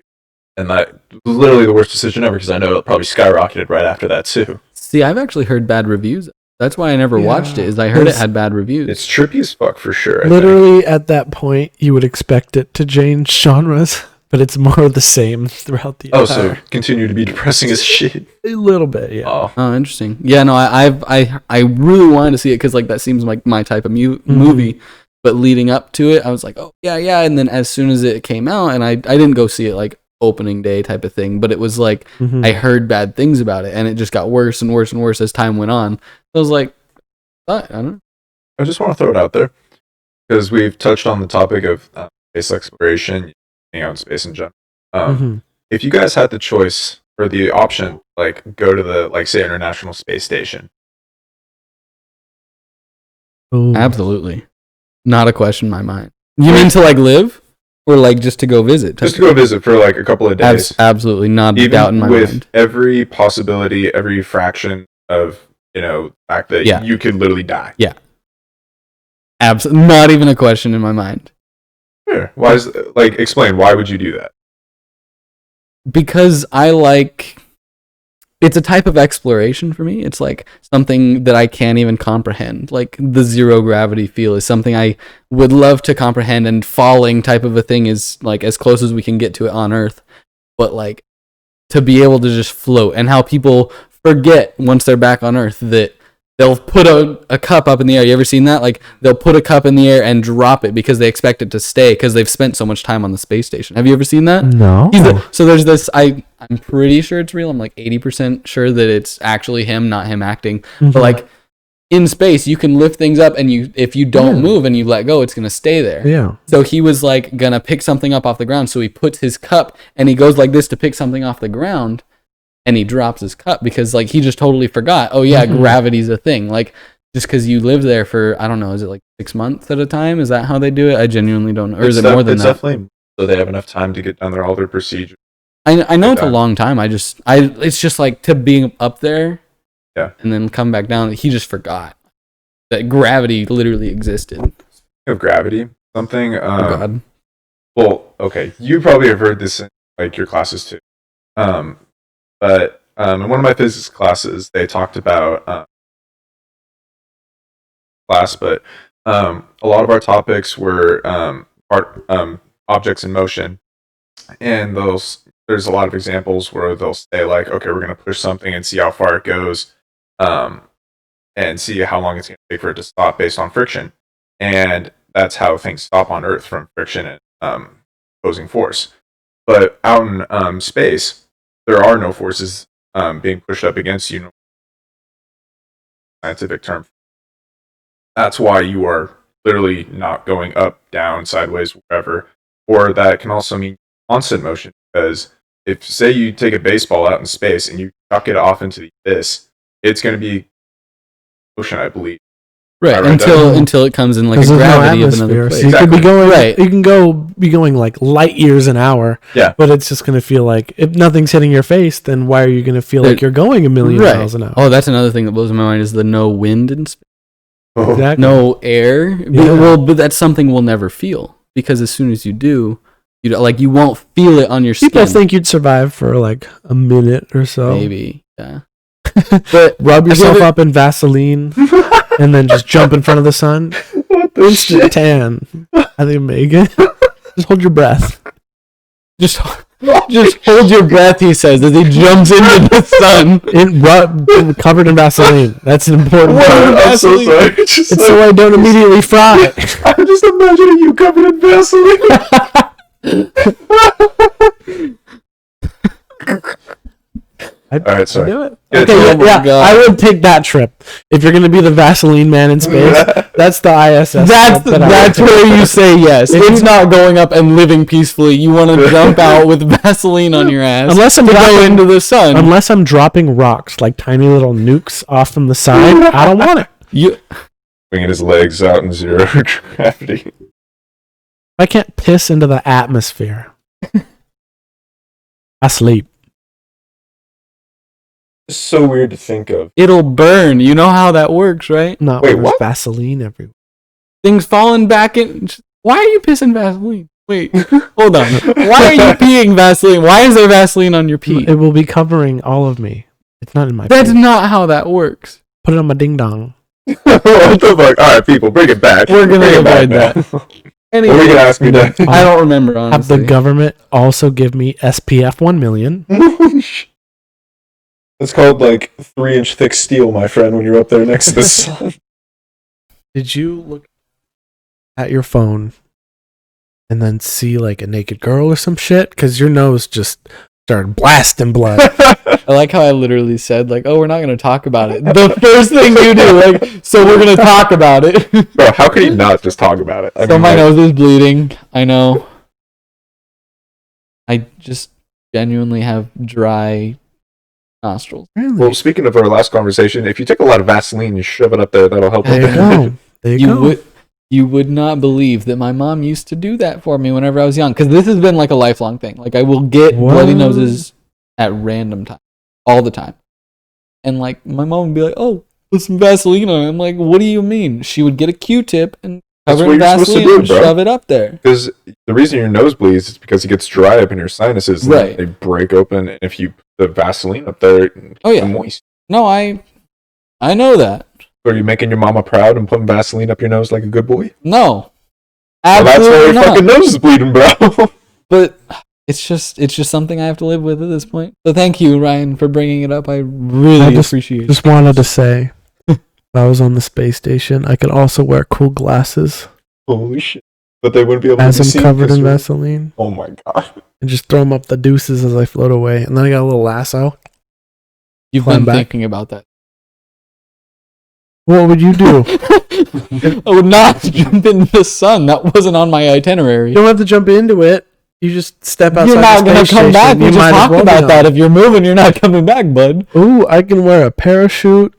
And that was literally the worst decision ever because I know it probably skyrocketed right after that too. See, I've actually heard bad reviews. That's why I never watched it, is I heard it had bad reviews. It's trippy as fuck for sure. Literally at that point, you would expect it to change genres, but it's more of the same throughout the entire. So continue to be depressing as shit. A little bit, yeah. Oh, interesting. Yeah, no, I really wanted to see it because like that seems like my type of movie. But leading up to it, I was like, oh yeah, and then as soon as it came out, and I didn't go see it like opening day type of thing, but it was like I heard bad things about it, and it just got worse and worse and worse as time went on. I was like, I don't know. I just want to throw it out there because we've touched on the topic of space exploration, in space in general. If you guys had the choice or the option, like go to the say International Space Station. Ooh. Absolutely, not a question in my mind. You mean to like live? Or like just to go visit? Just to go visit for like a couple of days. Absolutely, not a doubt in my mind. With every possibility, every fraction of fact that you could literally die. Yeah. Absolutely, not even a question in my mind. Sure. Why is explain why would you do that? Because it's a type of exploration for me. It's like something that I can't even comprehend. Like the zero gravity feel is something I would love to comprehend, and falling type of a thing is like as close as we can get to it on Earth. But like to be able to just float, and how people forget once they're back on Earth that they'll put a cup up in the air. You ever seen that? Like they'll put a cup in the air and drop it because they expect it to stay because they've spent so much time on the space station. Have you ever seen that? No. So there's this. I'm pretty sure it's real. I'm like 80% sure that it's actually him, not him acting. But like in space, you can lift things up, and if you don't move and you let go, it's gonna stay there. Yeah. So he was like gonna pick something up off the ground. So he puts his cup and he goes like this to pick something off the ground. and he drops his cup because like he just totally forgot. Oh yeah, gravity's a thing. Like just because you live there for, I don't know, is it like 6 months at a time? Is that how they do it? I genuinely don't know. Or is it more than that? It's definitely so they have enough time to get down there all their procedures. I know it's a long time. It's just like to being up there, and then come back down. He just forgot that gravity literally existed. Of gravity, something. God. Well, okay, you probably have heard this in like your classes too. But in one of my physics classes, they talked about but a lot of our topics were objects in motion, and there's a lot of examples where they'll say like, okay, we're going to push something and see how far it goes, and see how long it's going to take for it to stop based on friction, and that's how things stop on Earth, from friction and opposing force. But out in space, there are no forces being pushed up against you. Scientific term. That's why you are literally not going up, down, sideways, wherever. Or that can also mean constant motion, because if, say, you take a baseball out in space and you chuck it off into the abyss, it's going to be motion, I believe. Right, until it comes in like a gravity of another place. So you could be going, you can be going like light years an hour. Yeah. But it's just going to feel like, if nothing's hitting your face, then why are you going to feel like you're going a million miles an hour? Oh, that's another thing that blows my mind is the no wind in space. Oh. Exactly. No air. Yeah. But that's something we'll never feel, because as soon as you do, you won't feel it on your skin. People think you'd survive for like a minute or so. Maybe, yeah. But rub yourself up in Vaseline and then just jump in front of the sun. Instant tan. I think Megan. Just hold your breath. Just hold your breath, he says, as he jumps into the sun. Covered in Vaseline. That's an important part. I'm so sorry. It's like, so I don't immediately fry. I'm just imagining you covered in Vaseline. All right, sorry. Do it. Okay, I would take that trip. If you're going to be the Vaseline man in space, that's the ISS. That's where you say yes. It's not going up and living peacefully. You want to jump out with Vaseline on your ass unless I'm go into the sun. Unless I'm dropping rocks like tiny little nukes off from the side, I don't want it. Bringing his legs out in zero gravity. I can't piss into the atmosphere. I sleep. It's so weird to think of. It'll burn. You know how that works, right? No, wait, what? Vaseline everywhere. Things falling back in. Why are you pissing Vaseline? Wait, hold on. Why are you peeing Vaseline? Why is there Vaseline on your pee? It will be covering all of me. It's not in my That's pee. not how that works. Put it on my ding dong. What the fuck? All right, people, bring it back. We're going to avoid that. Anyway, what are you going to ask me next? I don't remember, honestly. Have the government also give me SPF 1 million? It's called like 3-inch thick steel, my friend, when you're up there next to the sun. Did you look at your phone and then see like a naked girl or some shit? Because your nose just started blasting blood. I like how I literally said like, oh, we're not going to talk about it. The first thing you do, like, so we're going to talk about it. Bro, how could you not just talk about it? My nose is bleeding. I know. I just genuinely have dry nostrils. Really? Well, speaking of our last conversation, if you take a lot of Vaseline, you shove it up there, that'll help. There you go. There you go. You would not believe that my mom used to do that for me whenever I was young, because this has been like a lifelong thing. Like I will get bloody noses at random times, all the time, and like my mom would be like, "Oh, put some Vaseline on it." I'm like, "What do you mean?" She would get a Q-tip and cover it in Vaseline and shove it up there. Because the reason your nose bleeds is because it gets dry up in your sinuses. Right. They break open, and if you put the Vaseline up there, it's moist. No, I know that. Are you making your mama proud and putting Vaseline up your nose like a good boy? No. Well, that's why your fucking nose is bleeding, bro. But it's just something I have to live with at this point. So thank you, Ryan, for bringing it up. I really appreciate it. Just wanted to say, if I was on the space station, I could also wear cool glasses. Holy shit. But they wouldn't be able to see. As I'm covered in Vaseline. Oh my god. And just throw them up the deuces as I float away. And then I got a little lasso. You've been thinking about that. What would you do? I would not jump into the sun. That wasn't on my itinerary. You don't have to jump into it. You just step outside. You're not going to come back. We just talked about that. If you're moving, you're not coming back, bud. Ooh, I can wear a parachute.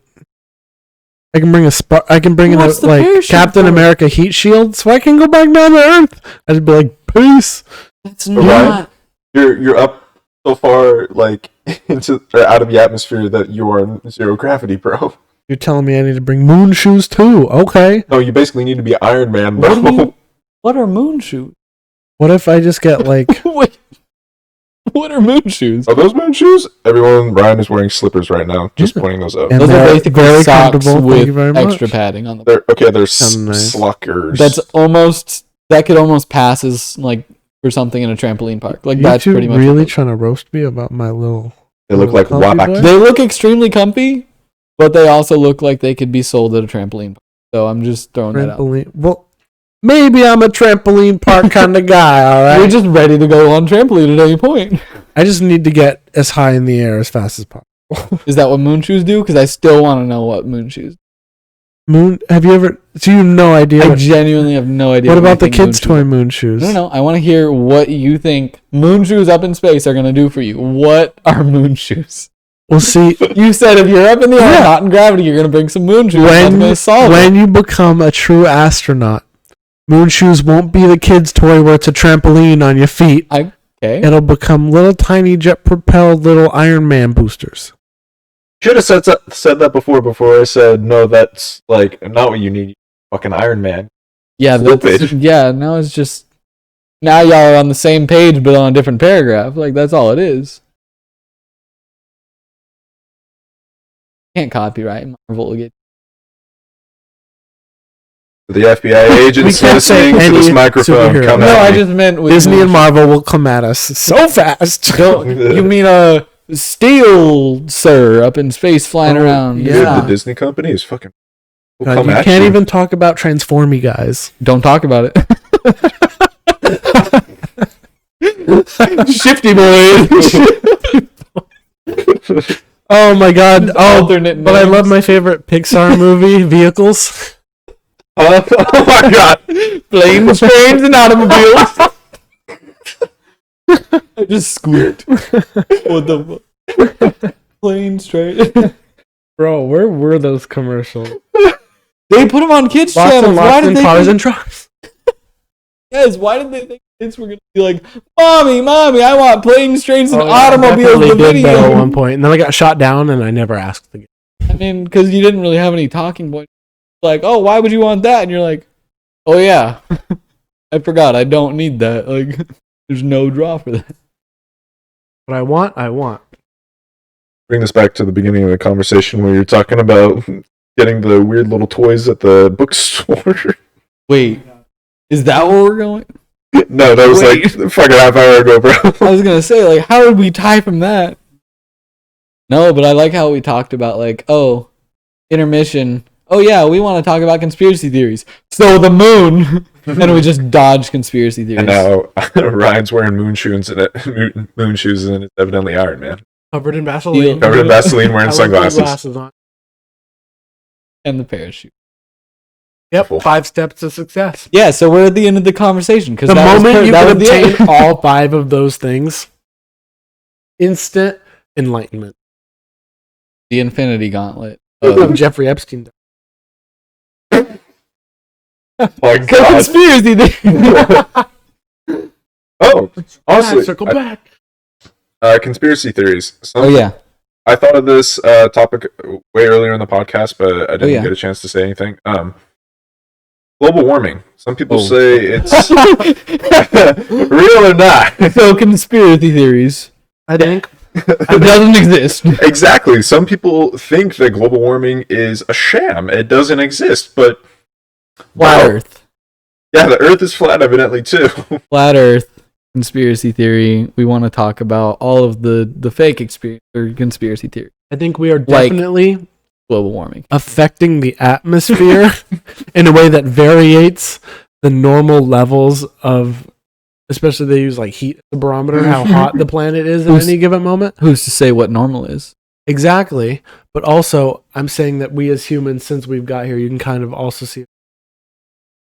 I can bring in a like Captain America heat shield, so I can go back down to Earth. I'd be like, peace. That's not. You're up so far, like out of the atmosphere that you are in zero gravity, bro. You're telling me I need to bring moon shoes too? Okay. No, you basically need to be Iron Man, bro. What are moon shoes? What if I just get like? Wait, what are moon shoes? Are those moon shoes? Ryan is wearing slippers right now. Just pointing those out. And those are basically very socks with extra padding on them. They're nice. Sluckers. That could almost pass as like for something in a trampoline park. Like that's pretty much. Really trying to roast me about my little? They look like wabaki. They look extremely comfy, but they also look like they could be sold at a trampoline park. So I'm just throwing that out. Well, maybe I'm a trampoline park kind of guy. All right, we're just ready to go on trampoline at any point. I just need to get as high in the air as fast as possible. Is that what moon shoes do? Because I still want to know what moon shoes. Have you ever? So you have no idea. I genuinely have no idea. What about the kids' toy moon shoes? No. I want to hear what you think moon shoes up in space are going to do for you. What are moon shoes? Well, see, you said if you're up in the air, not in gravity, you're going to bring some moon shoes. When you become a true astronaut, moon shoes won't be the kids' toy where it's a trampoline on your feet. Okay. It'll become little tiny jet-propelled little Iron Man boosters. Should have said that before I said no. That's like not what you need. Fucking Iron Man. Yeah, now it's just now y'all are on the same page but on a different paragraph. Like that's all it is. Can't copyright. Marvel will get the FBI agents listening to this microphone. Come I just meant Disney and Marvel will come at us so fast. You mean a Steel, sir, up in space flying around? Yeah, the Disney company is fucking. God, you can't even talk about Transformy, guys. Don't talk about it. Shifty boy. Oh my god! But I love my favorite Pixar movie, Vehicles. Oh my god! Planes, trains, and automobiles. I just squeaked. What the fuck? Planes, trains. Bro, where were those commercials? They put them on kids' channels. Why did they cars and trucks? Yes, why did they think kids were gonna be like, Mommy, I want planes, trains, and automobiles in the video? At one point, and then I got shot down, and I never asked again. I mean, because you didn't really have any talking points. Like, oh, why would you want that? And you're like, oh yeah, I forgot. I don't need that. Like, there's no draw for that. What I want. Bring this back to the beginning of the conversation where you're talking about getting the weird little toys at the bookstore. Wait, is that where we're going? No, that was like a fucking half hour ago, bro. I was gonna say, like, how did we tie from that? No, but I like how we talked about, like, oh, intermission. Oh yeah, we want to talk about conspiracy theories. So the moon, and we just dodged conspiracy theories. And now Ryan's wearing moon shoes, and it's evidently Iron Man. Covered in Vaseline. Wearing sunglasses. On. And the parachute. Yep, 5 steps to success. Yeah, so we're at the end of the conversation. The moment you can obtain all 5 of those things, instant enlightenment. The Infinity Gauntlet. Jeffrey Epstein. My God. Conspiracy thing. Oh, honestly. Circle back. Conspiracy theories. Yeah. I thought of this topic way earlier in the podcast, but I didn't get a chance to say anything. Global warming. Some people say it's real or not. So conspiracy theories. I think. It doesn't exist. Exactly. Some people think that global warming is a sham. It doesn't exist, but Flat Earth. Yeah, the Earth is flat, evidently, too. Flat Earth, conspiracy theory. We want to talk about all of the fake experience or conspiracy theory. I think we are definitely global warming affecting the atmosphere in a way that variates the normal levels of. Especially they use like heat barometer, how hot the planet is at any given moment. Who's to say what normal is? Exactly. But also, I'm saying that we as humans, since we've got here, you can kind of also see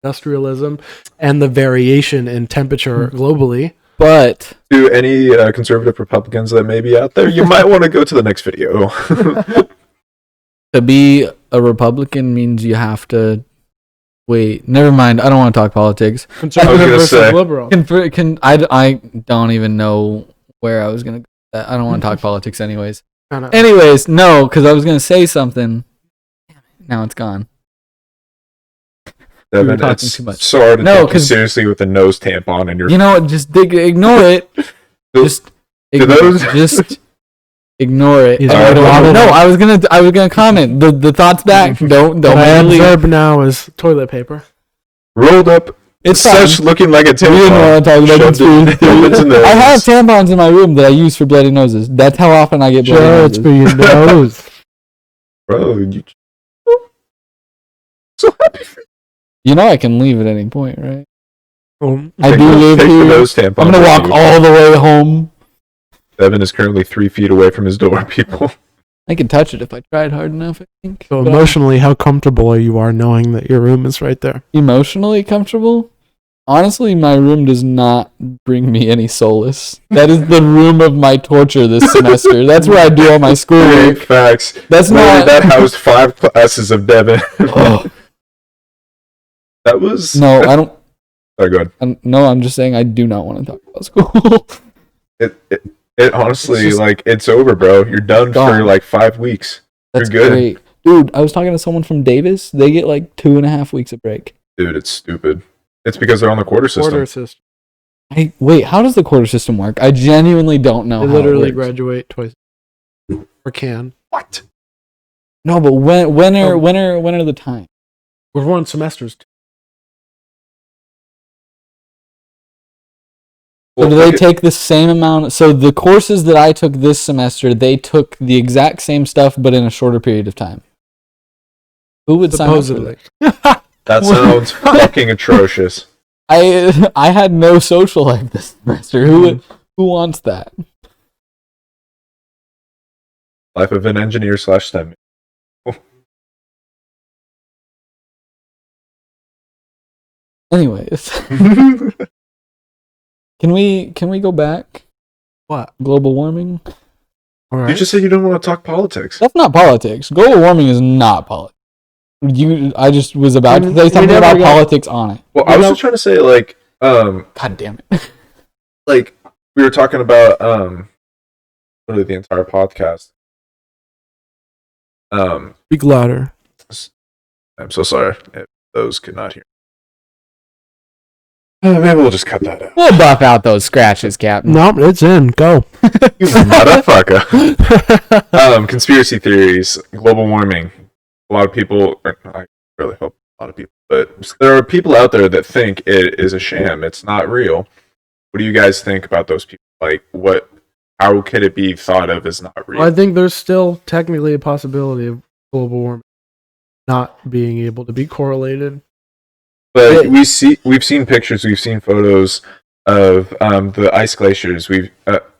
industrialism and the variation in temperature globally. But to any conservative Republicans that may be out there, you might want to go to the next video. To be a Republican means you have to wait. Never mind. I don't want to talk politics. Conservative versus liberal. I don't even know where I was gonna go. I don't want to talk politics, anyways. Anyways, no, because I was gonna say something. Now it's gone. Devin, it's too much. So hard to take you seriously with a nose tampon in your. You know what? Just ignore it. Just ignore it. No, I was gonna comment. The thoughts back. Don't. What I observe now is toilet paper rolled up. It's such looking like a tampon. We didn't want to talk about I have tampons in my room that I use for bloody noses. That's how often I get bloody noses. For your nose, bro. You so happy for you. You know I can leave at any point, right? I do live here. I'm gonna walk all the way home. Devin is currently 3 feet away from his door, people. I could touch it if I tried hard enough, I think. So emotionally, how comfortable you are knowing that your room is right there? Emotionally comfortable? Honestly, my room does not bring me any solace. That is the room of my torture this semester. That's where I do all my schoolwork. Facts. That's not... That housed 5 classes of Devin. That was... No, I don't... Sorry, go ahead. No, I'm just saying I do not want to talk about school. It honestly, it's over, bro. You're done for 5 weeks. That's You're good. Great. Dude, I was talking to someone from Davis. They get 2.5 weeks of break. Dude, it's stupid. It's because they're on the quarter system. Wait, how does the quarter system work? I genuinely don't know. They literally graduate twice. Or can. What? No, but when are the times? We're 1 semesters. So do they take the same amount? So the courses that I took this semester, they took the exact same stuff, but in a shorter period of time. Who would supposedly sign up for that? That sounds fucking atrocious. I had no social life this semester. Who wants that? Life of an engineer / STEM. Anyways. Can we go back? What? Global warming? All right. You just said you don't want to talk politics. That's not politics. Global warming is not politics. I just was about to say something about politics on it. Well, I was just trying to say, God damn it. We were talking about, literally the entire podcast. Speak louder. I'm so sorry if those could not hear. Maybe we'll just cut that out. We'll buff out those scratches, Captain. Nope, it's in. Go. You motherfucker. Conspiracy theories, global warming. A lot of people, I really hope a lot of people, but there are people out there that think it is a sham. It's not real. What do you guys think about those people? How could it be thought of as not real? I think there's still technically a possibility of global warming not being able to be correlated. But we've seen pictures, we've seen photos of the ice glaciers. And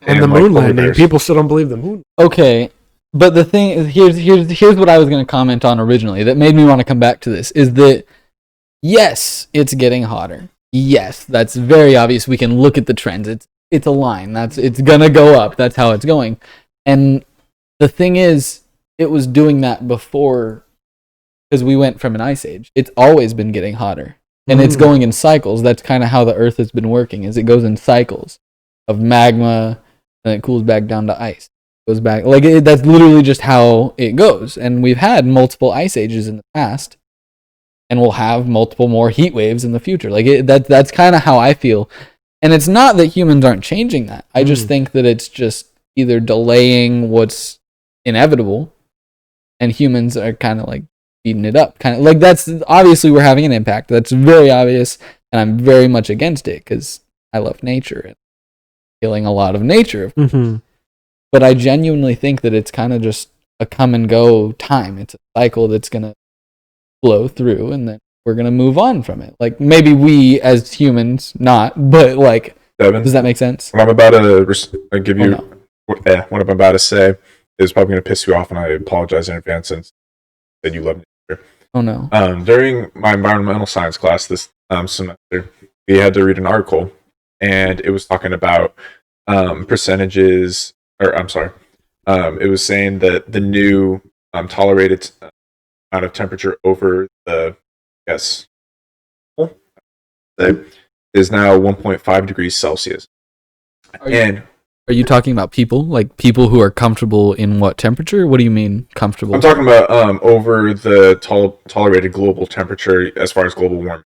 the moon landing. People still don't believe the moon. Okay, but the thing is, here's what I was going to comment on originally that made me want to come back to this is that yes, it's getting hotter. Yes, that's very obvious. We can look at the trends. It's a line. It's gonna go up. That's how it's going. And the thing is, it was doing that before because we went from an ice age. It's always been getting hotter. And it's going in cycles. That's kind of how the Earth has been working. Is it goes in cycles of magma, and it cools back down to ice. It goes back that's literally just how it goes. And we've had multiple ice ages in the past, and we'll have multiple more heat waves in the future. That's kind of how I feel. And it's not that humans aren't changing that. I just think that it's just either delaying what's inevitable, and humans are kind of eating it up, that's obviously we're having an impact. That's very obvious, and I'm very much against it because I love nature and killing a lot of nature. But I genuinely think that it's kind of just a come and go time. It's a cycle that's gonna flow through, and then we're gonna move on from it. Maybe we as humans not, but Devin, does that make sense? What I'm about to give you, what I'm about to say is probably gonna piss you off, and I apologize in advance since that you love nature. Oh no. During my environmental science class this semester, we had to read an article, and it was talking about percentages, or I'm sorry, it was saying that the new tolerated amount of temperature over the is now 1.5 degrees Celsius. Are you talking about people? Like people who are comfortable in what temperature? What do you mean comfortable? I'm talking about over the tolerated global temperature as far as global warming.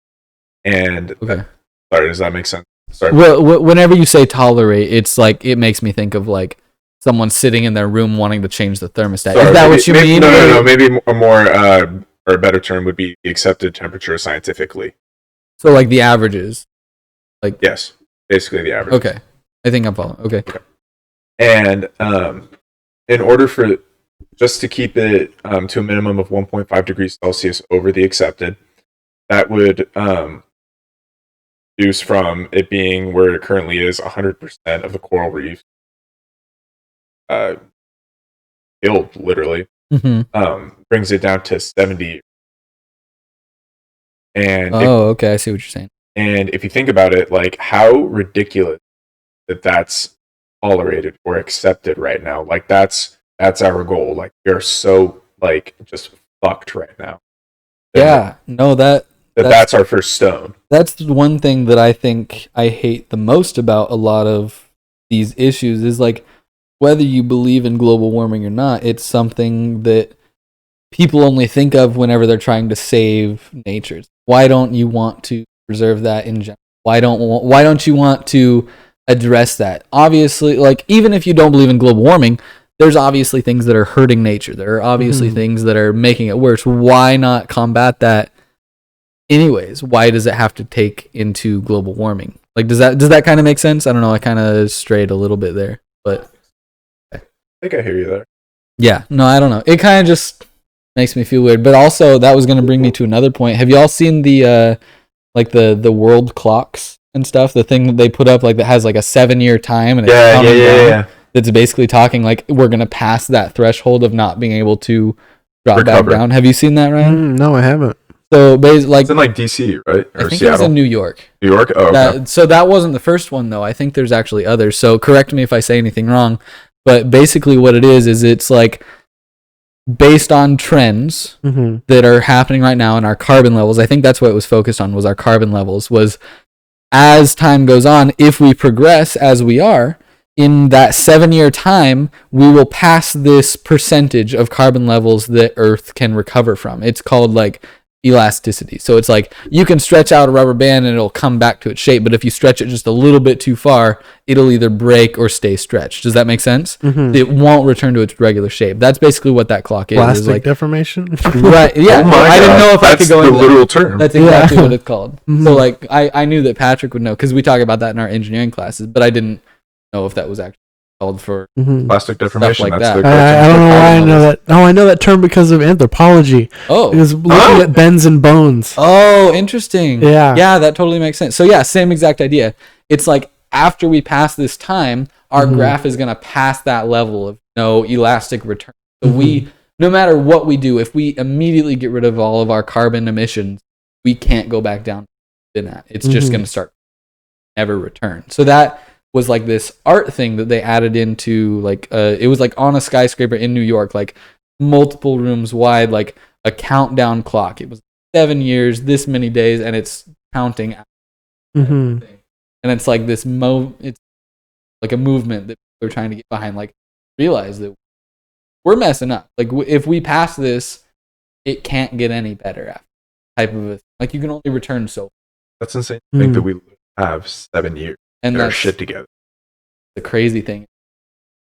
And okay. Sorry, does that make sense? Sorry. Well, whenever you say tolerate, it's like it makes me think of like someone sitting in their room wanting to change the thermostat. Sorry, is that what you mean? No. Maybe a more or a better term would be the accepted temperature scientifically. So like the averages. Like yes, basically the average. Okay. I think I'm following. Okay. And in order for just to keep it to a minimum of 1.5 degrees Celsius over the accepted, that would reduce from it being where it currently is 100% of the coral reef killed, literally. Brings it down to 70. And okay, I see what you're saying. And if you think about it, like how ridiculous that's tolerated or accepted right now. Like that's our goal. Like we are so like just fucked right now. Yeah, no, that's our first stone. That's one thing that I think I hate the most about a lot of these issues is like whether you believe in global warming or not, it's something that people only think of whenever they're trying to save nature. Why don't you want to preserve that in general? Why don't you want to address that? Obviously, like even if you don't believe in global warming, there's obviously things that are hurting nature. There are obviously things that are making it worse. Why not combat that anyways? Why does it have to take into global warming? Like does that kind of make sense? I don't know, I kind of strayed a little bit there, but I think I hear you there. Yeah, no, I don't know. It kind of just makes me feel weird, but also that was going to bring me to another point. Have you all seen the like the world clocks and stuff, the thing that they put up like that has like a 7-year time and it's yeah. It's basically talking like we're gonna pass that threshold of not being able to drop back down. Have you seen that, Ryan? No, I haven't. So basically, like it's in like DC, right? Or I think Seattle? It was in New York. New York. Oh, okay. So that wasn't the first one though. I think there's actually others. So correct me if I say anything wrong. But basically, what it is it's like based on trends that are happening right now in our carbon levels. I think that's what it was focused on, was our carbon levels. Was as time goes on, if we progress as we are, in that 7-year time, we will pass this percentage of carbon levels that Earth can recover from. It's called like elasticity. So it's like you can stretch out a rubber band and it'll come back to its shape, but if you stretch it just a little bit too far, it'll either break or stay stretched. Does that make sense? It won't return to its regular shape. That's basically what that clock is. Plastic like deformation? Right. Yeah. Oh I didn't know if I could go into the literal term. That's exactly what it's called. So like I knew that Patrick would know because we talk about that in our engineering classes, but I didn't know if that was actually called for plastic deformation. Like that's that. I don't know why I know that. Oh, I know that term because of anthropology. Oh, because looking at bends and bones. Oh, interesting. Yeah, that totally makes sense. So yeah, same exact idea. It's like after we pass this time, our graph is gonna pass that level of no elastic return. So we, no matter what we do, if we immediately get rid of all of our carbon emissions, we can't go back down in that. It's just gonna start never return. So that was like this art thing that they added into like it was like on a skyscraper in New York, like multiple rooms wide, like a countdown clock. It was 7 years, this many days, and it's counting. And it's like this it's like a movement that they're trying to get behind. Like realize that we're messing up. Like if we pass this, it can't get any better after type of a, like you can only return so. That's insane. I think that we have 7 years. And that's shit together. The crazy thing,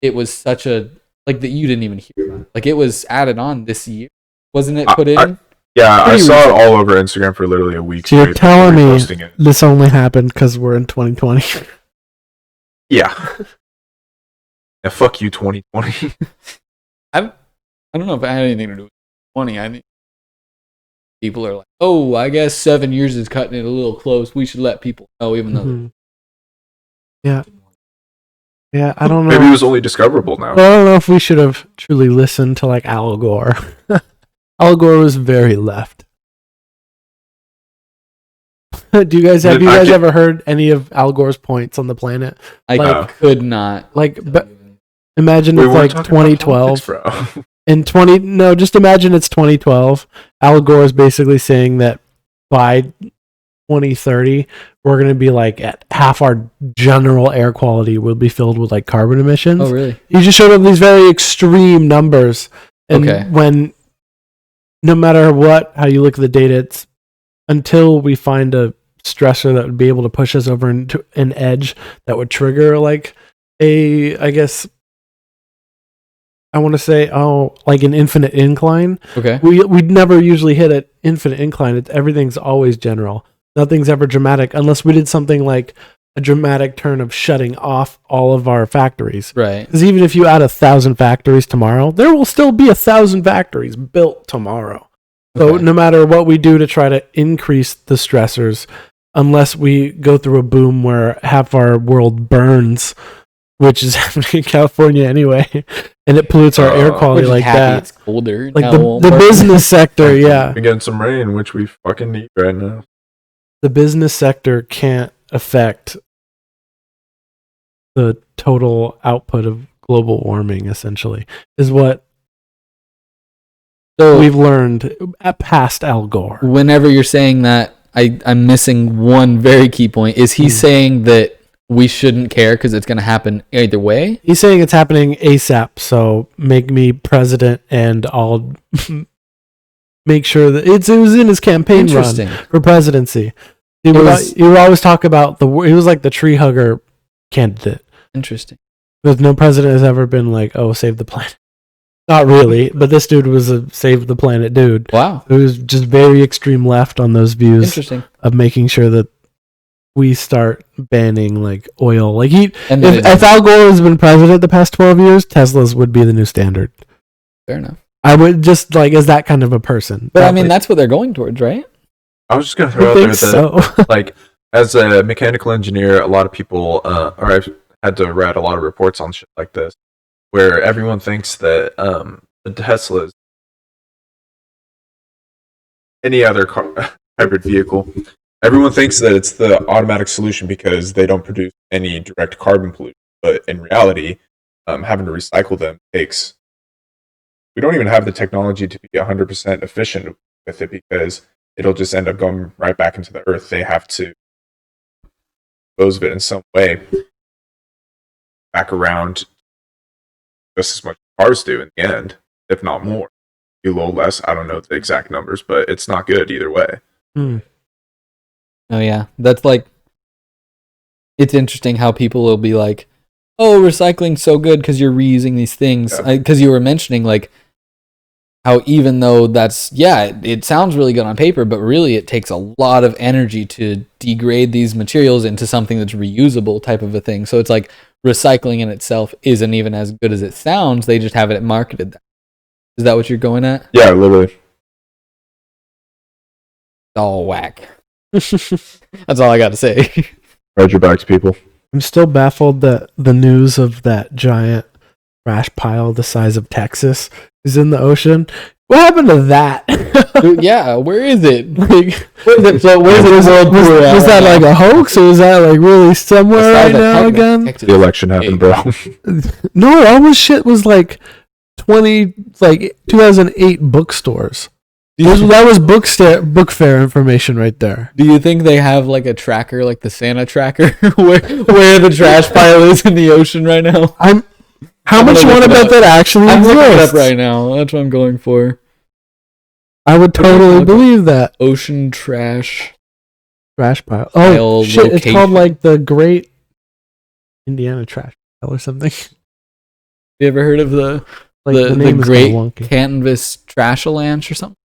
it was such a like that you didn't even hear about. Like it was added on this year, wasn't it? Put in. I saw it all over Instagram for literally a week. So you're telling me this only happened because we're in 2020? Yeah. Yeah. Fuck you, 2020. I don't know if it had anything to do with 20. I think people are like, oh, I guess 7 years is cutting it a little close. We should let people know, even though. Yeah, I don't know. Maybe it was only discoverable now. Well, I don't know if we should have truly listened to like Al Gore. Al Gore was very left. Do you guys have ever heard any of Al Gore's points on the planet? I could not. Imagine it's like 2012. Just imagine it's 2012. Al Gore is basically saying that by 2030, we're going to be like at half our general air quality will be filled with like carbon emissions. Oh, really? He just showed up these very extreme numbers. And when, no matter how you look at the data, it's until we find a stressor that would be able to push us over into an edge that would trigger like I want to say, like an infinite incline. Okay. We'd never usually hit an infinite incline. Everything's always general. Nothing's ever dramatic unless we did something like a dramatic turn of shutting off all of our factories. Right. Because even if you add 1,000 factories tomorrow, there will still be 1,000 factories built tomorrow. So no matter what we do to try to increase the stressors, unless we go through a boom where half our world burns, which is happening in California anyway, and it pollutes our air quality like that. It's colder. Like the business sector, yeah. We're getting some rain, which we fucking need right now. The business sector can't affect the total output of global warming, essentially, is what we've learned past Al Gore. Whenever you're saying that, I'm missing one very key point. Is he saying that we shouldn't care because it's going to happen either way? He's saying it's happening ASAP, so make me president and I'll make sure that it was in his campaign run for presidency. He would always talk about he was like the tree hugger candidate. Interesting. Because no president has ever been like, oh, save the planet. Not really, but this dude was a save the planet dude. Wow. It was just very extreme left on those views. Interesting. Of making sure that we start banning like oil. Like if Al Gore has been president the past 12 years, Teslas would be the new standard. Fair enough. I would just like as that kind of a person. But I mean, that's what they're going towards, right? I was just going to throw out there that, like, as a mechanical engineer, a lot of people, or I've had to read a lot of reports on shit like this, where everyone thinks that the Teslas, any other hybrid vehicle, everyone thinks that it's the automatic solution because they don't produce any direct carbon pollution. But in reality, having to recycle them we don't even have the technology to be 100% efficient with it because it'll just end up going right back into the earth. They have to dispose of it in some way back around just as much as cars do in the end, if not more. A little less. I don't know the exact numbers, but it's not good either way. Hmm. Oh yeah, that's like, it's interesting how people will be like, "Oh, recycling's so good because you're reusing these things." Because you were mentioning like how even though it sounds really good on paper, but really it takes a lot of energy to degrade these materials into something that's reusable type of a thing. So it's like recycling in itself isn't even as good as it sounds. They just have it marketed that. Is that what you're going at? Yeah, literally. All whack. That's all I got to say. Ride your bikes, people. I'm still baffled that the news of that giant trash pile the size of Texas is in the ocean. What happened to that? Yeah, where is it? Like, was that like a hoax, or was that like really somewhere right now again? The election happened, bro. No, all this shit was like 2008 bookstores. That was book fair information right there. Do you think they have like a tracker, like the Santa tracker, where the trash pile is in the ocean right now? How much you want to bet that actually exists? I'm looking it up right now. That's what I'm going for. I would totally believe that. Ocean trash pile. Oh shit! Location. It's called like the Great Indiana Trash Pile or something. You ever heard of the Great Canvas Trash-a-Lanche or something?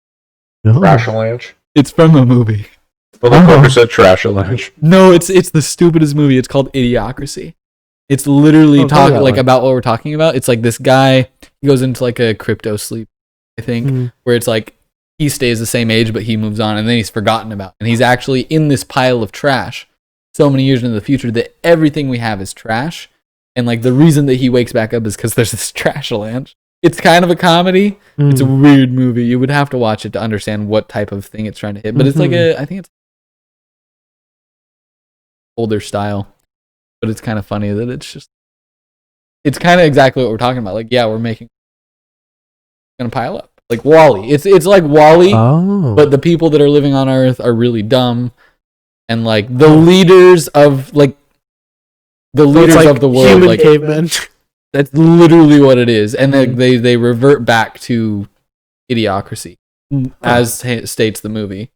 No. Trash-a-Lanche? It's from a movie. Well, the fucker said Trash-a-Lanche. No, it's the stupidest movie. It's called Idiocracy. It's literally about what we're talking about. It's like this guy, he goes into like a crypto sleep, I think, where it's like he stays the same age, but he moves on, and then he's forgotten about. And he's actually in this pile of trash so many years into the future that everything we have is trash. And like the reason that he wakes back up is because there's this trash-a-lanche. It's kind of a comedy. It's a weird movie. You would have to watch it to understand what type of thing it's trying to hit. But it's like I think it's older style. But it's kind of funny that it's kind of exactly what we're talking about. Like, yeah, gonna pile up. Like WALL-E. It's like WALL-E, but the people that are living on Earth are really dumb, and like the leaders of like of the world, human like cavemen. That's literally what it is, and they revert back to idiocracy, as states the movie.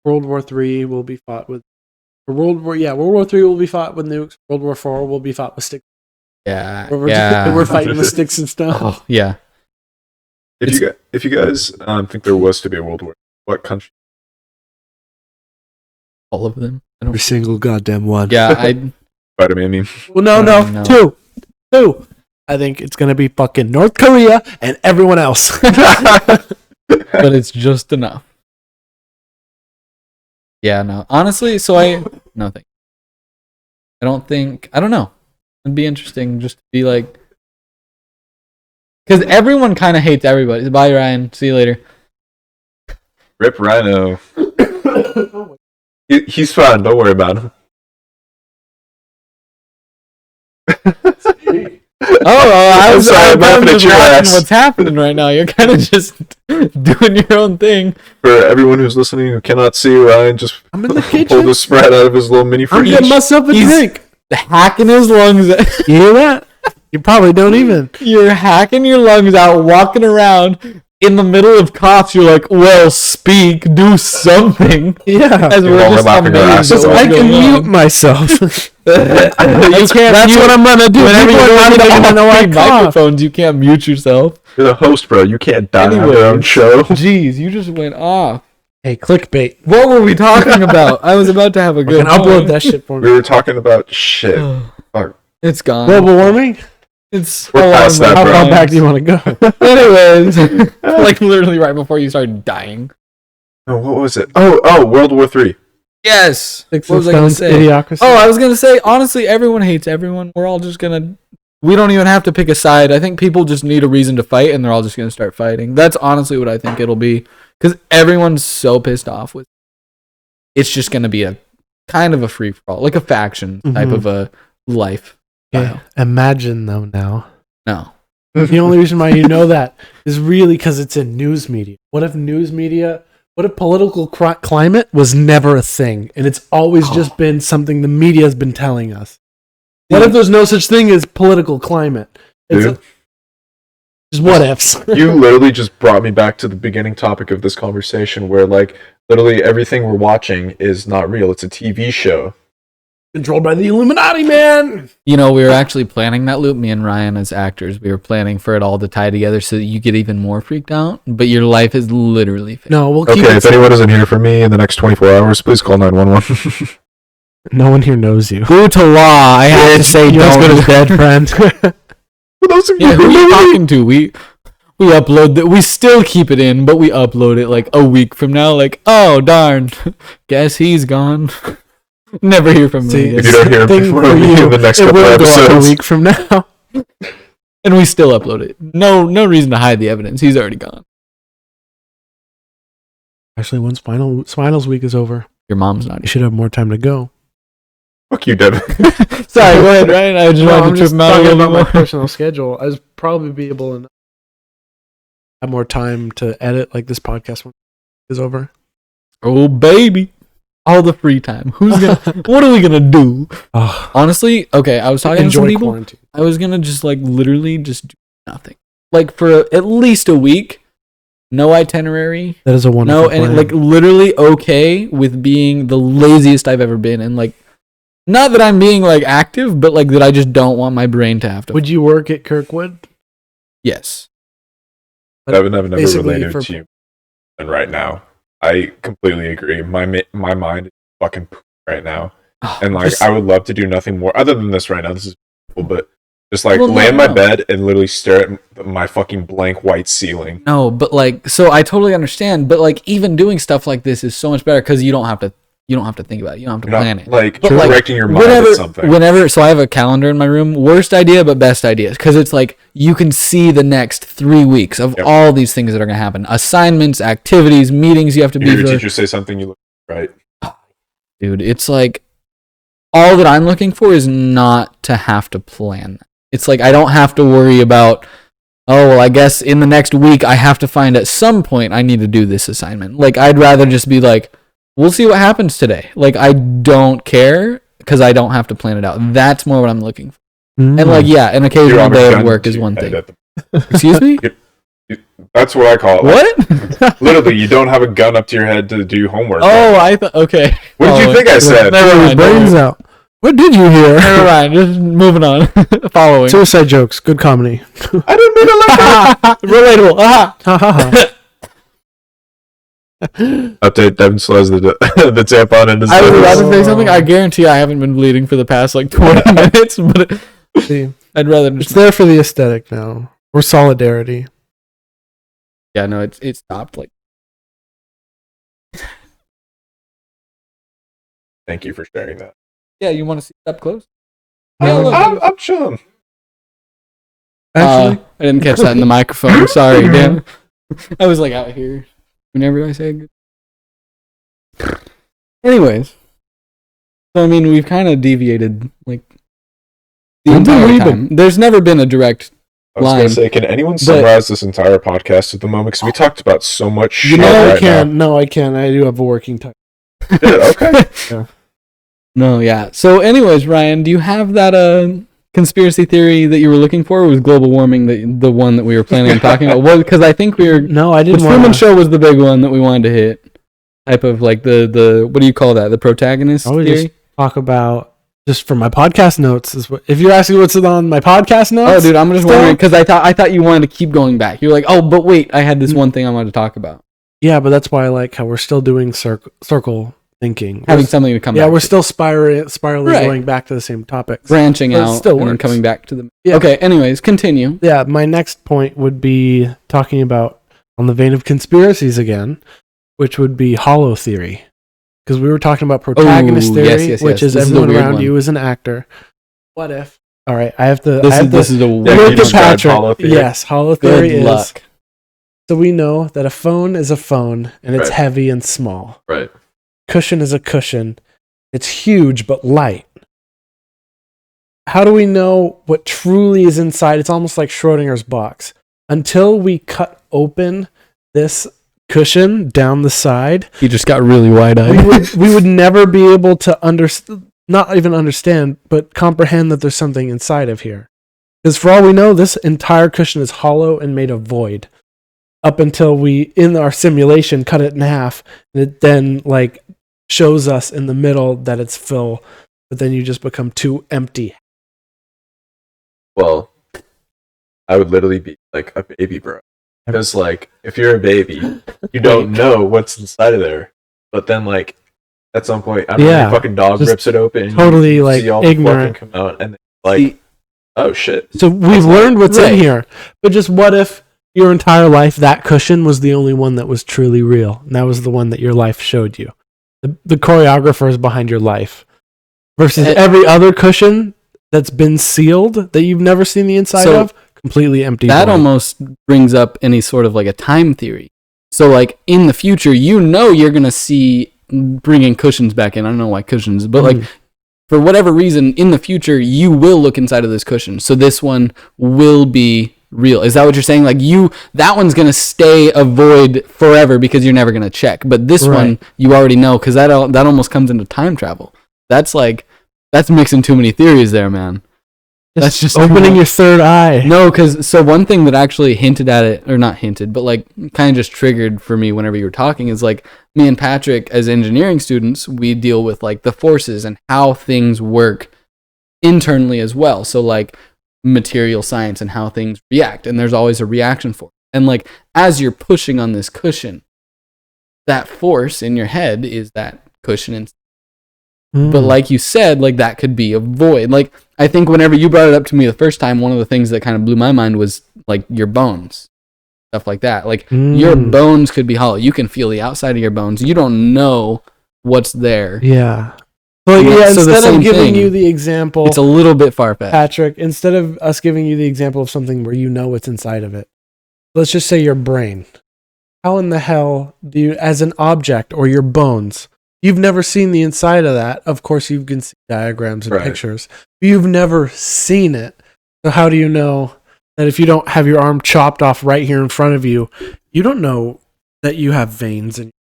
World War III will be fought with. World War III will be fought with nukes. World War IV will be fought with sticks. Yeah, we're fighting with sticks and stuff. Oh, yeah. If you guys think there was to be a World War, what country? All of them. Every single goddamn one. Yeah, Spider-Man meme. Well, no. Two. I think it's gonna be fucking North Korea and everyone else. But it's just enough. Yeah, no. Honestly, no thank you. I don't know. It'd be interesting just to be like, because everyone kind of hates everybody. Bye, Ryan. See you later. Rip Rhino. He's fine. Don't worry about him. I was laughing at your ass. What's happening right now? You're kind of just doing your own thing. For everyone who's listening who cannot see, Ryan just I'm in the kitchen. pulled the Sprite out of his little mini fridge. I'm getting myself a drink. Hacking his lungs. You hear that? You probably don't even. You're hacking your lungs out, walking around in the middle of coughs. You're like, well, speak, do something. Yeah. As we're just amazed. I can mute myself. That's what I'm gonna do. Whenever you're microphones, you can't mute yourself. You're the host, bro. You can't die on your own show. Jeez, you just went off. Hey, clickbait. What were we talking about? I was about to have a good upload that shit for me. We were talking about shit. Fuck. It's gone. Global warming? We're past that, how far back do you want to go? Anyways, like literally right before you started dying. Oh, what was it? Oh, World War III. Yes. What was I going to say? Idiocracy. Oh, I was going to say, honestly, everyone hates everyone. We're all just going to... We don't even have to pick a side. I think people just need a reason to fight, and they're all just going to start fighting. That's honestly what I think it'll be. Because everyone's so pissed off with... It's just going to be a kind of a free-for-all. Like a faction type of a life. Yeah. Imagine, though, now. No. The only reason why you know that is really because it's in news media. What if political climate was never a thing, and it's always just been something the media has been telling us? What if there's no such thing as political climate? It's just what ifs. You literally just brought me back to the beginning topic of this conversation where, like, literally everything we're watching is not real. It's a TV show. Controlled by the Illuminati, man! You know, we were actually planning that loop, me and Ryan as actors. We were planning for it all to tie together so that you get even more freaked out, but your life is literally fake. No, we'll keep it. Okay, if anyone isn't here for me in the next 24 hours, please call 911. No one here knows you. Due to law, I have to say you're as good as dead, friend. For those of you who are you talking to? We upload that. We still keep it in, but we upload it like a week from now. Like, oh darn, guess he's gone. Never hear from him. If you don't hear before in the next couple episodes, a week from now, and we still upload it. No reason to hide the evidence. He's already gone. Actually, once Spinal's week is over, your mom's not. You should have more time to go. Fuck you, Devin. Sorry, go ahead, Ryan. I just wanted to trip him out a little bit more. My personal schedule. I was probably be able to have more time to edit like this podcast when is over. Oh baby. All the free time. What are we gonna do? Honestly, okay, I was talking to some people. Quarantine. I was gonna just like literally just do nothing. Like for at least a week. No itinerary. That is a wonderful plan. And like literally okay with being the laziest I've ever been, and like not that I'm being like active, but like that I just don't want my brain to have to. Would you work at Kirkwood? Yes. I've never related to you. And right now, I completely agree. My mind is fucking right now, and like I would love to do nothing more other than this right now. This is cool, but just like lay in my bed and literally stare at my fucking blank white ceiling. No, but like, so I totally understand. But like, even doing stuff like this is so much better because you don't have to think about it. You don't have to plan it. Like directing your mind at something. So I have a calendar in my room. Worst idea, but best idea. Because it's like you can see the next 3 weeks of all these things that are going to happen. Assignments, activities, meetings you have to be there. Your teacher say something, you look right. Dude, it's like all that I'm looking for is not to have to plan. It's like I don't have to worry about, oh, well, I guess in the next week I have to find at some point I need to do this assignment. Like, I'd rather just be like, we'll see what happens today. Like, I don't care because I don't have to plan it out. That's more what I'm looking for. And like, yeah, an occasional day of work is one thing. Excuse me? That's what I call it. What? Literally, you don't have a gun up to your head to do homework. Oh, I thought, okay. What did you think I said? Never mind. Brains out. What did you hear? Never mind. Just moving on. Following. Suicide jokes. Good comedy. I didn't mean it like that. Relatable. Update: Devin still has the tampon in his I would rather say something. I guarantee I haven't been bleeding for the past like 20 minutes, but See, I'd rather just... It's there for the aesthetic now. Or solidarity. Yeah, no, it stopped. Like, thank you for sharing that. yeah, you want to see it up close? I'm chilling. Actually, I didn't catch that in the microphone. Sorry, damn. I was like out here whenever I say good. Anyways, so I mean, we've kind of deviated like the entire time. There's never been a direct I was going to say, can anyone summarize this entire podcast at the moment? Because we talked about so much shit I can. No, I can. I do have a working time. Okay. Yeah. No, yeah. So anyways, Ryan, do you have that conspiracy theory that you were looking for? Or was global warming the one that we were planning on talking about? Well, because I think we were... No, I didn't The Truman Show was the big one that we wanted to hit. Type of like the what do you call that? The protagonist theory? Just talk about... Just for my podcast notes, if you're asking what's on my podcast notes. Oh, dude, I'm just wondering because I thought you wanted to keep going back. You're like, oh, but wait, I had this one thing I wanted to talk about. Yeah, but that's why I like how we're still doing circle thinking, having something to come. Yeah, back we're to. still spiraling, going back to the same topics, branching out, still and then coming back to them. Yeah. Okay. Anyways, continue. Yeah, my next point would be talking about on the vein of conspiracies again, which would be hollow theory. Because we were talking about protagonist theory, which is everyone around you is an actor. What if? All right, I have to. This is a weird Patrick. Hollow theory. Yes, hollow theory Good luck. So we know that a phone is a phone, and it's heavy and small. Right. Cushion is a cushion. It's huge but light. How do we know what truly is inside? It's almost like Schrodinger's box. Until we cut open this cushion down the side, He just got really wide-eyed. we would never be able to not even understand, but comprehend that there's something inside of here. Because for all we know, this entire cushion is hollow and made of void. Up until we, in our simulation, cut it in half, and it then like shows us in the middle that it's full, but then you just become too empty. Well, I would literally be like a baby, bro. Because, like, if you're a baby, you don't know what's inside of there. But then, like, at some point, I don't know, your fucking dog rips it open. Totally, you like, see all ignorant. the fucking come out, and like, oh shit. So we've learned what's in here. But just what if your entire life, that cushion was the only one that was truly real? And that was the one that your life showed you. The choreographer is behind your life. Versus every other cushion that's been sealed that you've never seen the inside of. Completely empty. That almost brings up any sort of like a time theory. So like in the future, you know you're going to see bringing cushions back in. I don't know why cushions, but like for whatever reason, in the future, you will look inside of this cushion. So this one will be real. Is that what you're saying? Like that one's going to stay a void forever because you're never going to check. But this one, you already know because that almost comes into time travel. That's mixing too many theories there, man. That's just opening your third eye. No, because so one thing that actually hinted at it, or not hinted, but like kind of just triggered for me whenever you were talking is like me and Patrick as engineering students, we deal with like the forces and how things work internally as well. So like material science and how things react, and there's always a reaction force. And like as you're pushing on this cushion, that force in your head is that cushion and But like you said, like that could be a void. Like I think whenever you brought it up to me the first time, one of the things that kind of blew my mind was like your bones, stuff like that. Like your bones could be hollow. You can feel the outside of your bones. You don't know what's there. Yeah. But instead of giving you the example, it's a little bit far-fetched. Patrick, instead of us giving you the example of something where you know what's inside of it, let's just say your brain. How in the hell do you, as an object, or your bones, You've never seen the inside of that. Of course, you can see diagrams and pictures. But you've never seen it. So how do you know that if you don't have your arm chopped off right here in front of you, you don't know that you have veins and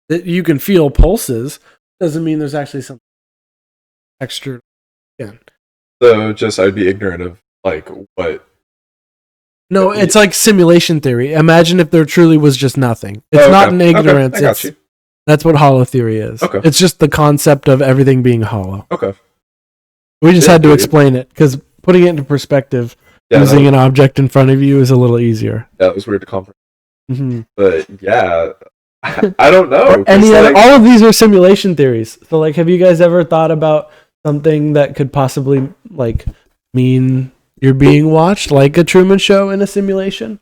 that you can feel pulses? Doesn't mean there's actually some extra. Again. So just I'd be ignorant of like what. No, it's like simulation theory. Imagine if there truly was just nothing. It's not an ignorance. Okay. I got you. That's what hollow theory is. Okay. It's just the concept of everything being hollow. Okay. We just had to explain it because putting it into perspective, using an object in front of you is a little easier. Yeah, it was weird to comprehend. Mm-hmm. But yeah, I don't know. All of these are simulation theories. So, like, have you guys ever thought about something that could possibly like mean you're being watched, like a Truman Show in a simulation?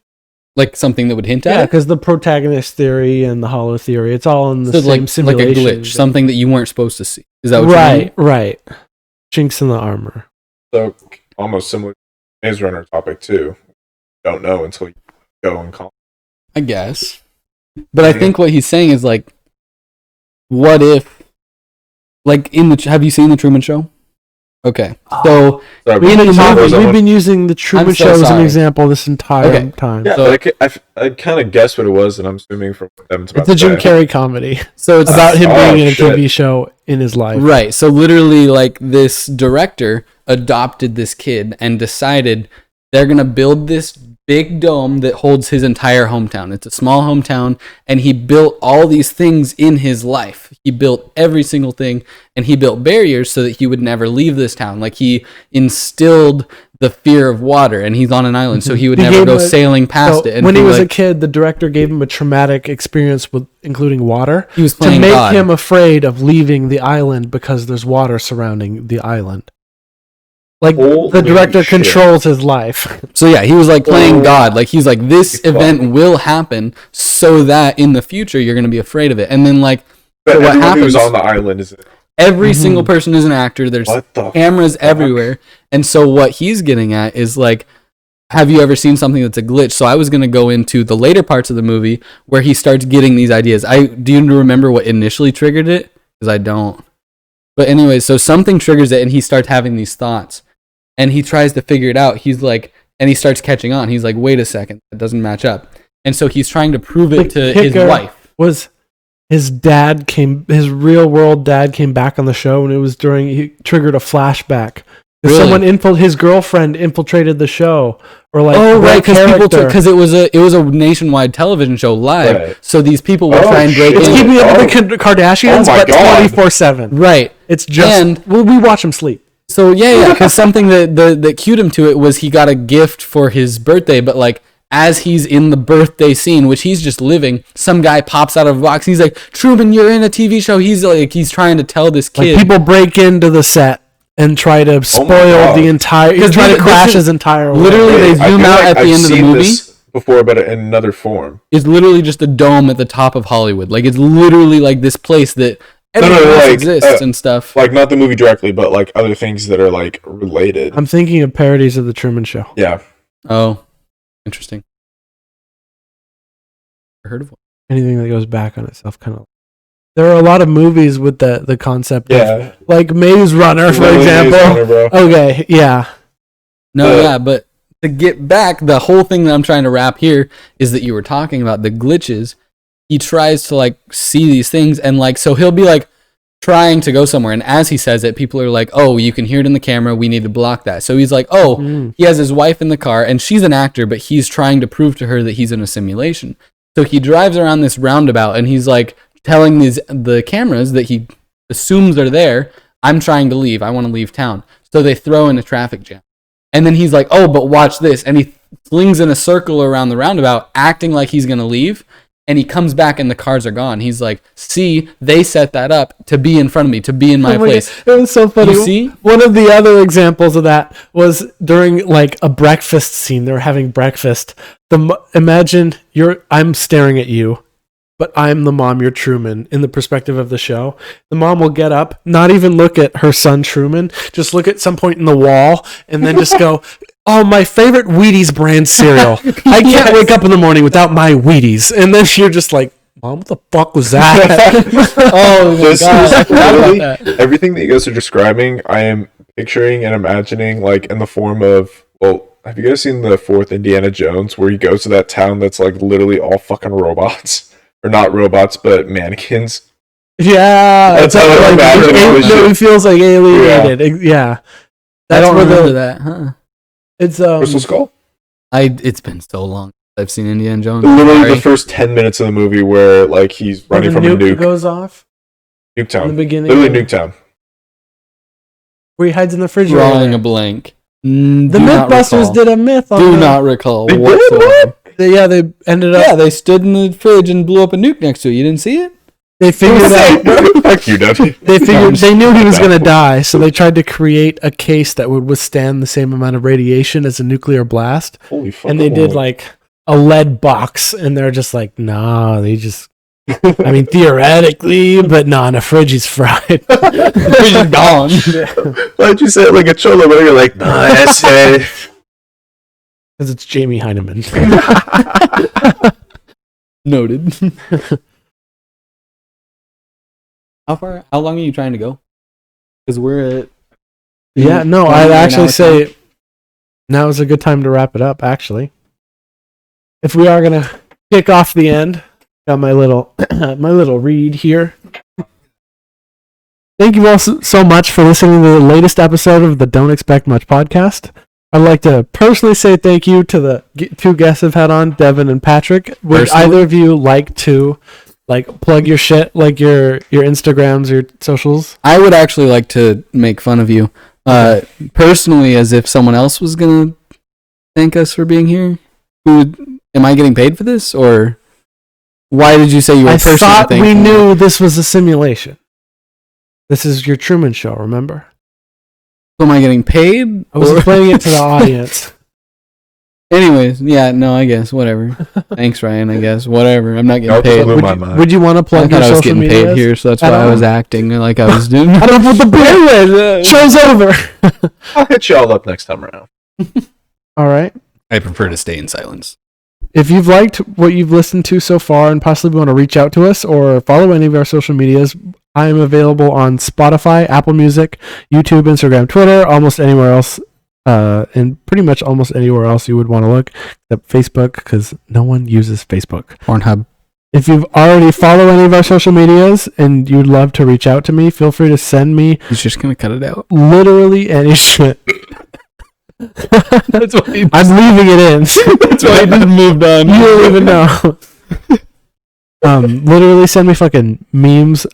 Like something that would hint at it? Yeah, because the protagonist theory and the hollow theory, it's all in the same simulation. Like a glitch, something that you weren't supposed to see. Is that what you mean? Right. Chinks in the armor. So, almost similar to the Maze Runner topic, too. Don't know until you go and call. I guess. But I think what he's saying is, like, what if, like, have you seen The Truman Show? Okay. So, we've been using The Truman Show as an example this entire time. Yeah, so, I kind of guessed what it was, and I'm assuming from them it's a Jim Carrey comedy. So it's about him being in a TV show in his life. Right. So literally, like, this director adopted this kid and decided they're going to build this big dome that holds his entire hometown. It's a small hometown, and he built all these things in his life. He built every single thing, and he built barriers so that he would never leave this town. Like, he instilled the fear of water, and he's on an island, so he would never go sailing past it. And when he was a kid, the director gave him a traumatic experience with including water. He was playing to make God. him afraid of leaving the island because there's water surrounding the island. Like, the director controls his life. So yeah, he was like playing God. Like, he's like, this event will happen so that in the future you're going to be afraid of it. And then, like, but what happens on the island is every single person is an actor. There's cameras everywhere. And so what he's getting at is, like, have you ever seen something that's a glitch? So I was going to go into the later parts of the movie where he starts getting these ideas. Do you remember what initially triggered it? Because I don't. But anyway, so something triggers it and he starts having these thoughts. And he tries to figure it out. He's like, and he starts catching on. He's like, wait a second, that doesn't match up. And so he's trying to prove it to his wife. Was his real world dad came back on the show, and it was he triggered a flashback. Really? His girlfriend infiltrated the show, or like because it was a nationwide television show live. Right. So these people would try and break in. It's keeping up with the Kardashians, but 24/7. Right. It's just we watch them sleep. So yeah, because something that cued him to it was he got a gift for his birthday, but like as he's in the birthday scene, which he's just living, some guy pops out of a box. And he's like, "Truman, you're in a TV show." He's trying to tell this kid. Like, people break into the set and try to spoil the entire. He's trying to crash his entire world. Literally, they zoom out at the end of the movie. This before, but in another form. It's literally just a dome at the top of Hollywood. Like, it's literally like this place that. Exists and stuff. Like, not the movie directly, but like other things that are like related. I'm thinking of parodies of The Truman Show. Yeah. Oh, interesting. I heard of one. Anything that goes back on itself, kind of. There are a lot of movies with the concept of, like, Maze Runner, for example. Maze Runner, okay, yeah. But to get back, the whole thing that I'm trying to wrap here is that you were talking about the glitches. He tries to, like, see these things, and, like, so he'll be, like, trying to go somewhere, and as he says it, people are like, oh, you can hear it in the camera, we need to block that. So he's like, he has his wife in the car, and she's an actor, but he's trying to prove to her that he's in a simulation. So he drives around this roundabout, and he's, like, telling the cameras that he assumes are there, I'm trying to leave, I want to leave town. So they throw in a traffic jam. And then he's like, oh, but watch this, and he flings in a circle around the roundabout, acting like he's going to leave. And he comes back and the cars are gone. He's like, see, they set that up to be in front of me, to be in my place. God. It was so funny. You see? One of the other examples of that was during, like, a breakfast scene. They were having breakfast. Imagine I'm staring at you, but I'm the mom, you're Truman, in the perspective of the show. The mom will get up, not even look at her son Truman, just look at some point in the wall, and then just go... Oh, my favorite Wheaties brand cereal. I can't wake up in the morning without my Wheaties. And then you're just like, Mom, what the fuck was that? Oh my god! I forgot about that. Everything that you guys are describing, I am picturing and imagining like in the form of, well, have you guys seen the fourth Indiana Jones where he goes to that town that's like literally all fucking robots? Or not robots, but mannequins? Yeah, That's how I imagine it. It feels like alienated. Yeah. I don't remember that, huh? It's Crystal Skull? It's been so long I've seen Indiana Jones. Literally the first 10 minutes of the movie where like he's running from a nuke. Goes off. Nuketown. In the beginning. Literally Nuketown. Where he hides in the refrigerator. Drawing a blank. The Mythbusters did a myth on Do not recall. They did what? They ended up. Yeah, they stood in the fridge and blew up a nuke next to it. You didn't see it? They figured out. Fuck you, Debbie. They knew he was going to die, so they tried to create a case that would withstand the same amount of radiation as a nuclear blast. Holy fuck. And they did like a lead box, and they're just like, nah, they just. I mean, theoretically, but nah, in a fridge he's fried. The fridge is gone. Why'd you say it like a cholo, but you're like, nah, that's it. Because it's Jamie Heineman. Noted. How long are you trying to go? Because we're at... Yeah, no, I'd actually say now is a good time to wrap it up, actually. If we are going to kick off the end, got my little read here. Thank you all so much for listening to the latest episode of the Don't Expect Much podcast. I'd like to personally say thank you to the two guests I've had on, Devin and Patrick. Would either of you like to plug your shit, like your Instagrams, your socials? I would actually like to make fun of you, personally, as if someone else was gonna thank us for being here. Am I getting paid for this, or why did you say you were personally thanking me? I thought we knew this was a simulation. This is your Truman Show, remember? So am I getting paid? I was explaining it to the audience. Anyways, yeah, no, I guess, whatever. Thanks, Ryan, I guess, whatever. I'm not getting paid. Would you want to plug your social media? I was getting paid here, so that's why I was acting like I was doing. I don't put the beer in. Show's over. I'll hit y'all up next time around. All right. I prefer to stay in silence. If you've liked what you've listened to so far and possibly want to reach out to us or follow any of our social medias, I am available on Spotify, Apple Music, YouTube, Instagram, Twitter, almost anywhere else. And pretty much almost anywhere else you would want to look, except Facebook, because no one uses Facebook. Pornhub. If you've already followed any of our social medias and you'd love to reach out to me, feel free to send me. He's just gonna cut it out. Literally any shit. That's why I'm leaving it in. That's why I just moved on. You don't even know. Literally send me fucking memes.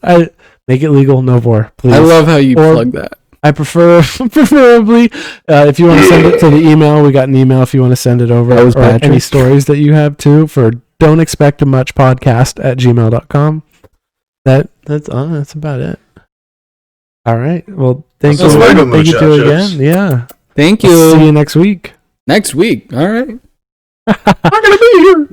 Make it legal, no more, please. I love how you plug that. I preferably, if you want to send it to the email, we got an email if you want to send it over. Or any stories that you have too for don'texpectmuchpodcast@gmail.com. That's about it. All right. Well, thank you. Thank you too again. Yeah. Thank you. See you next week. Next week. All right. I'm gonna be here.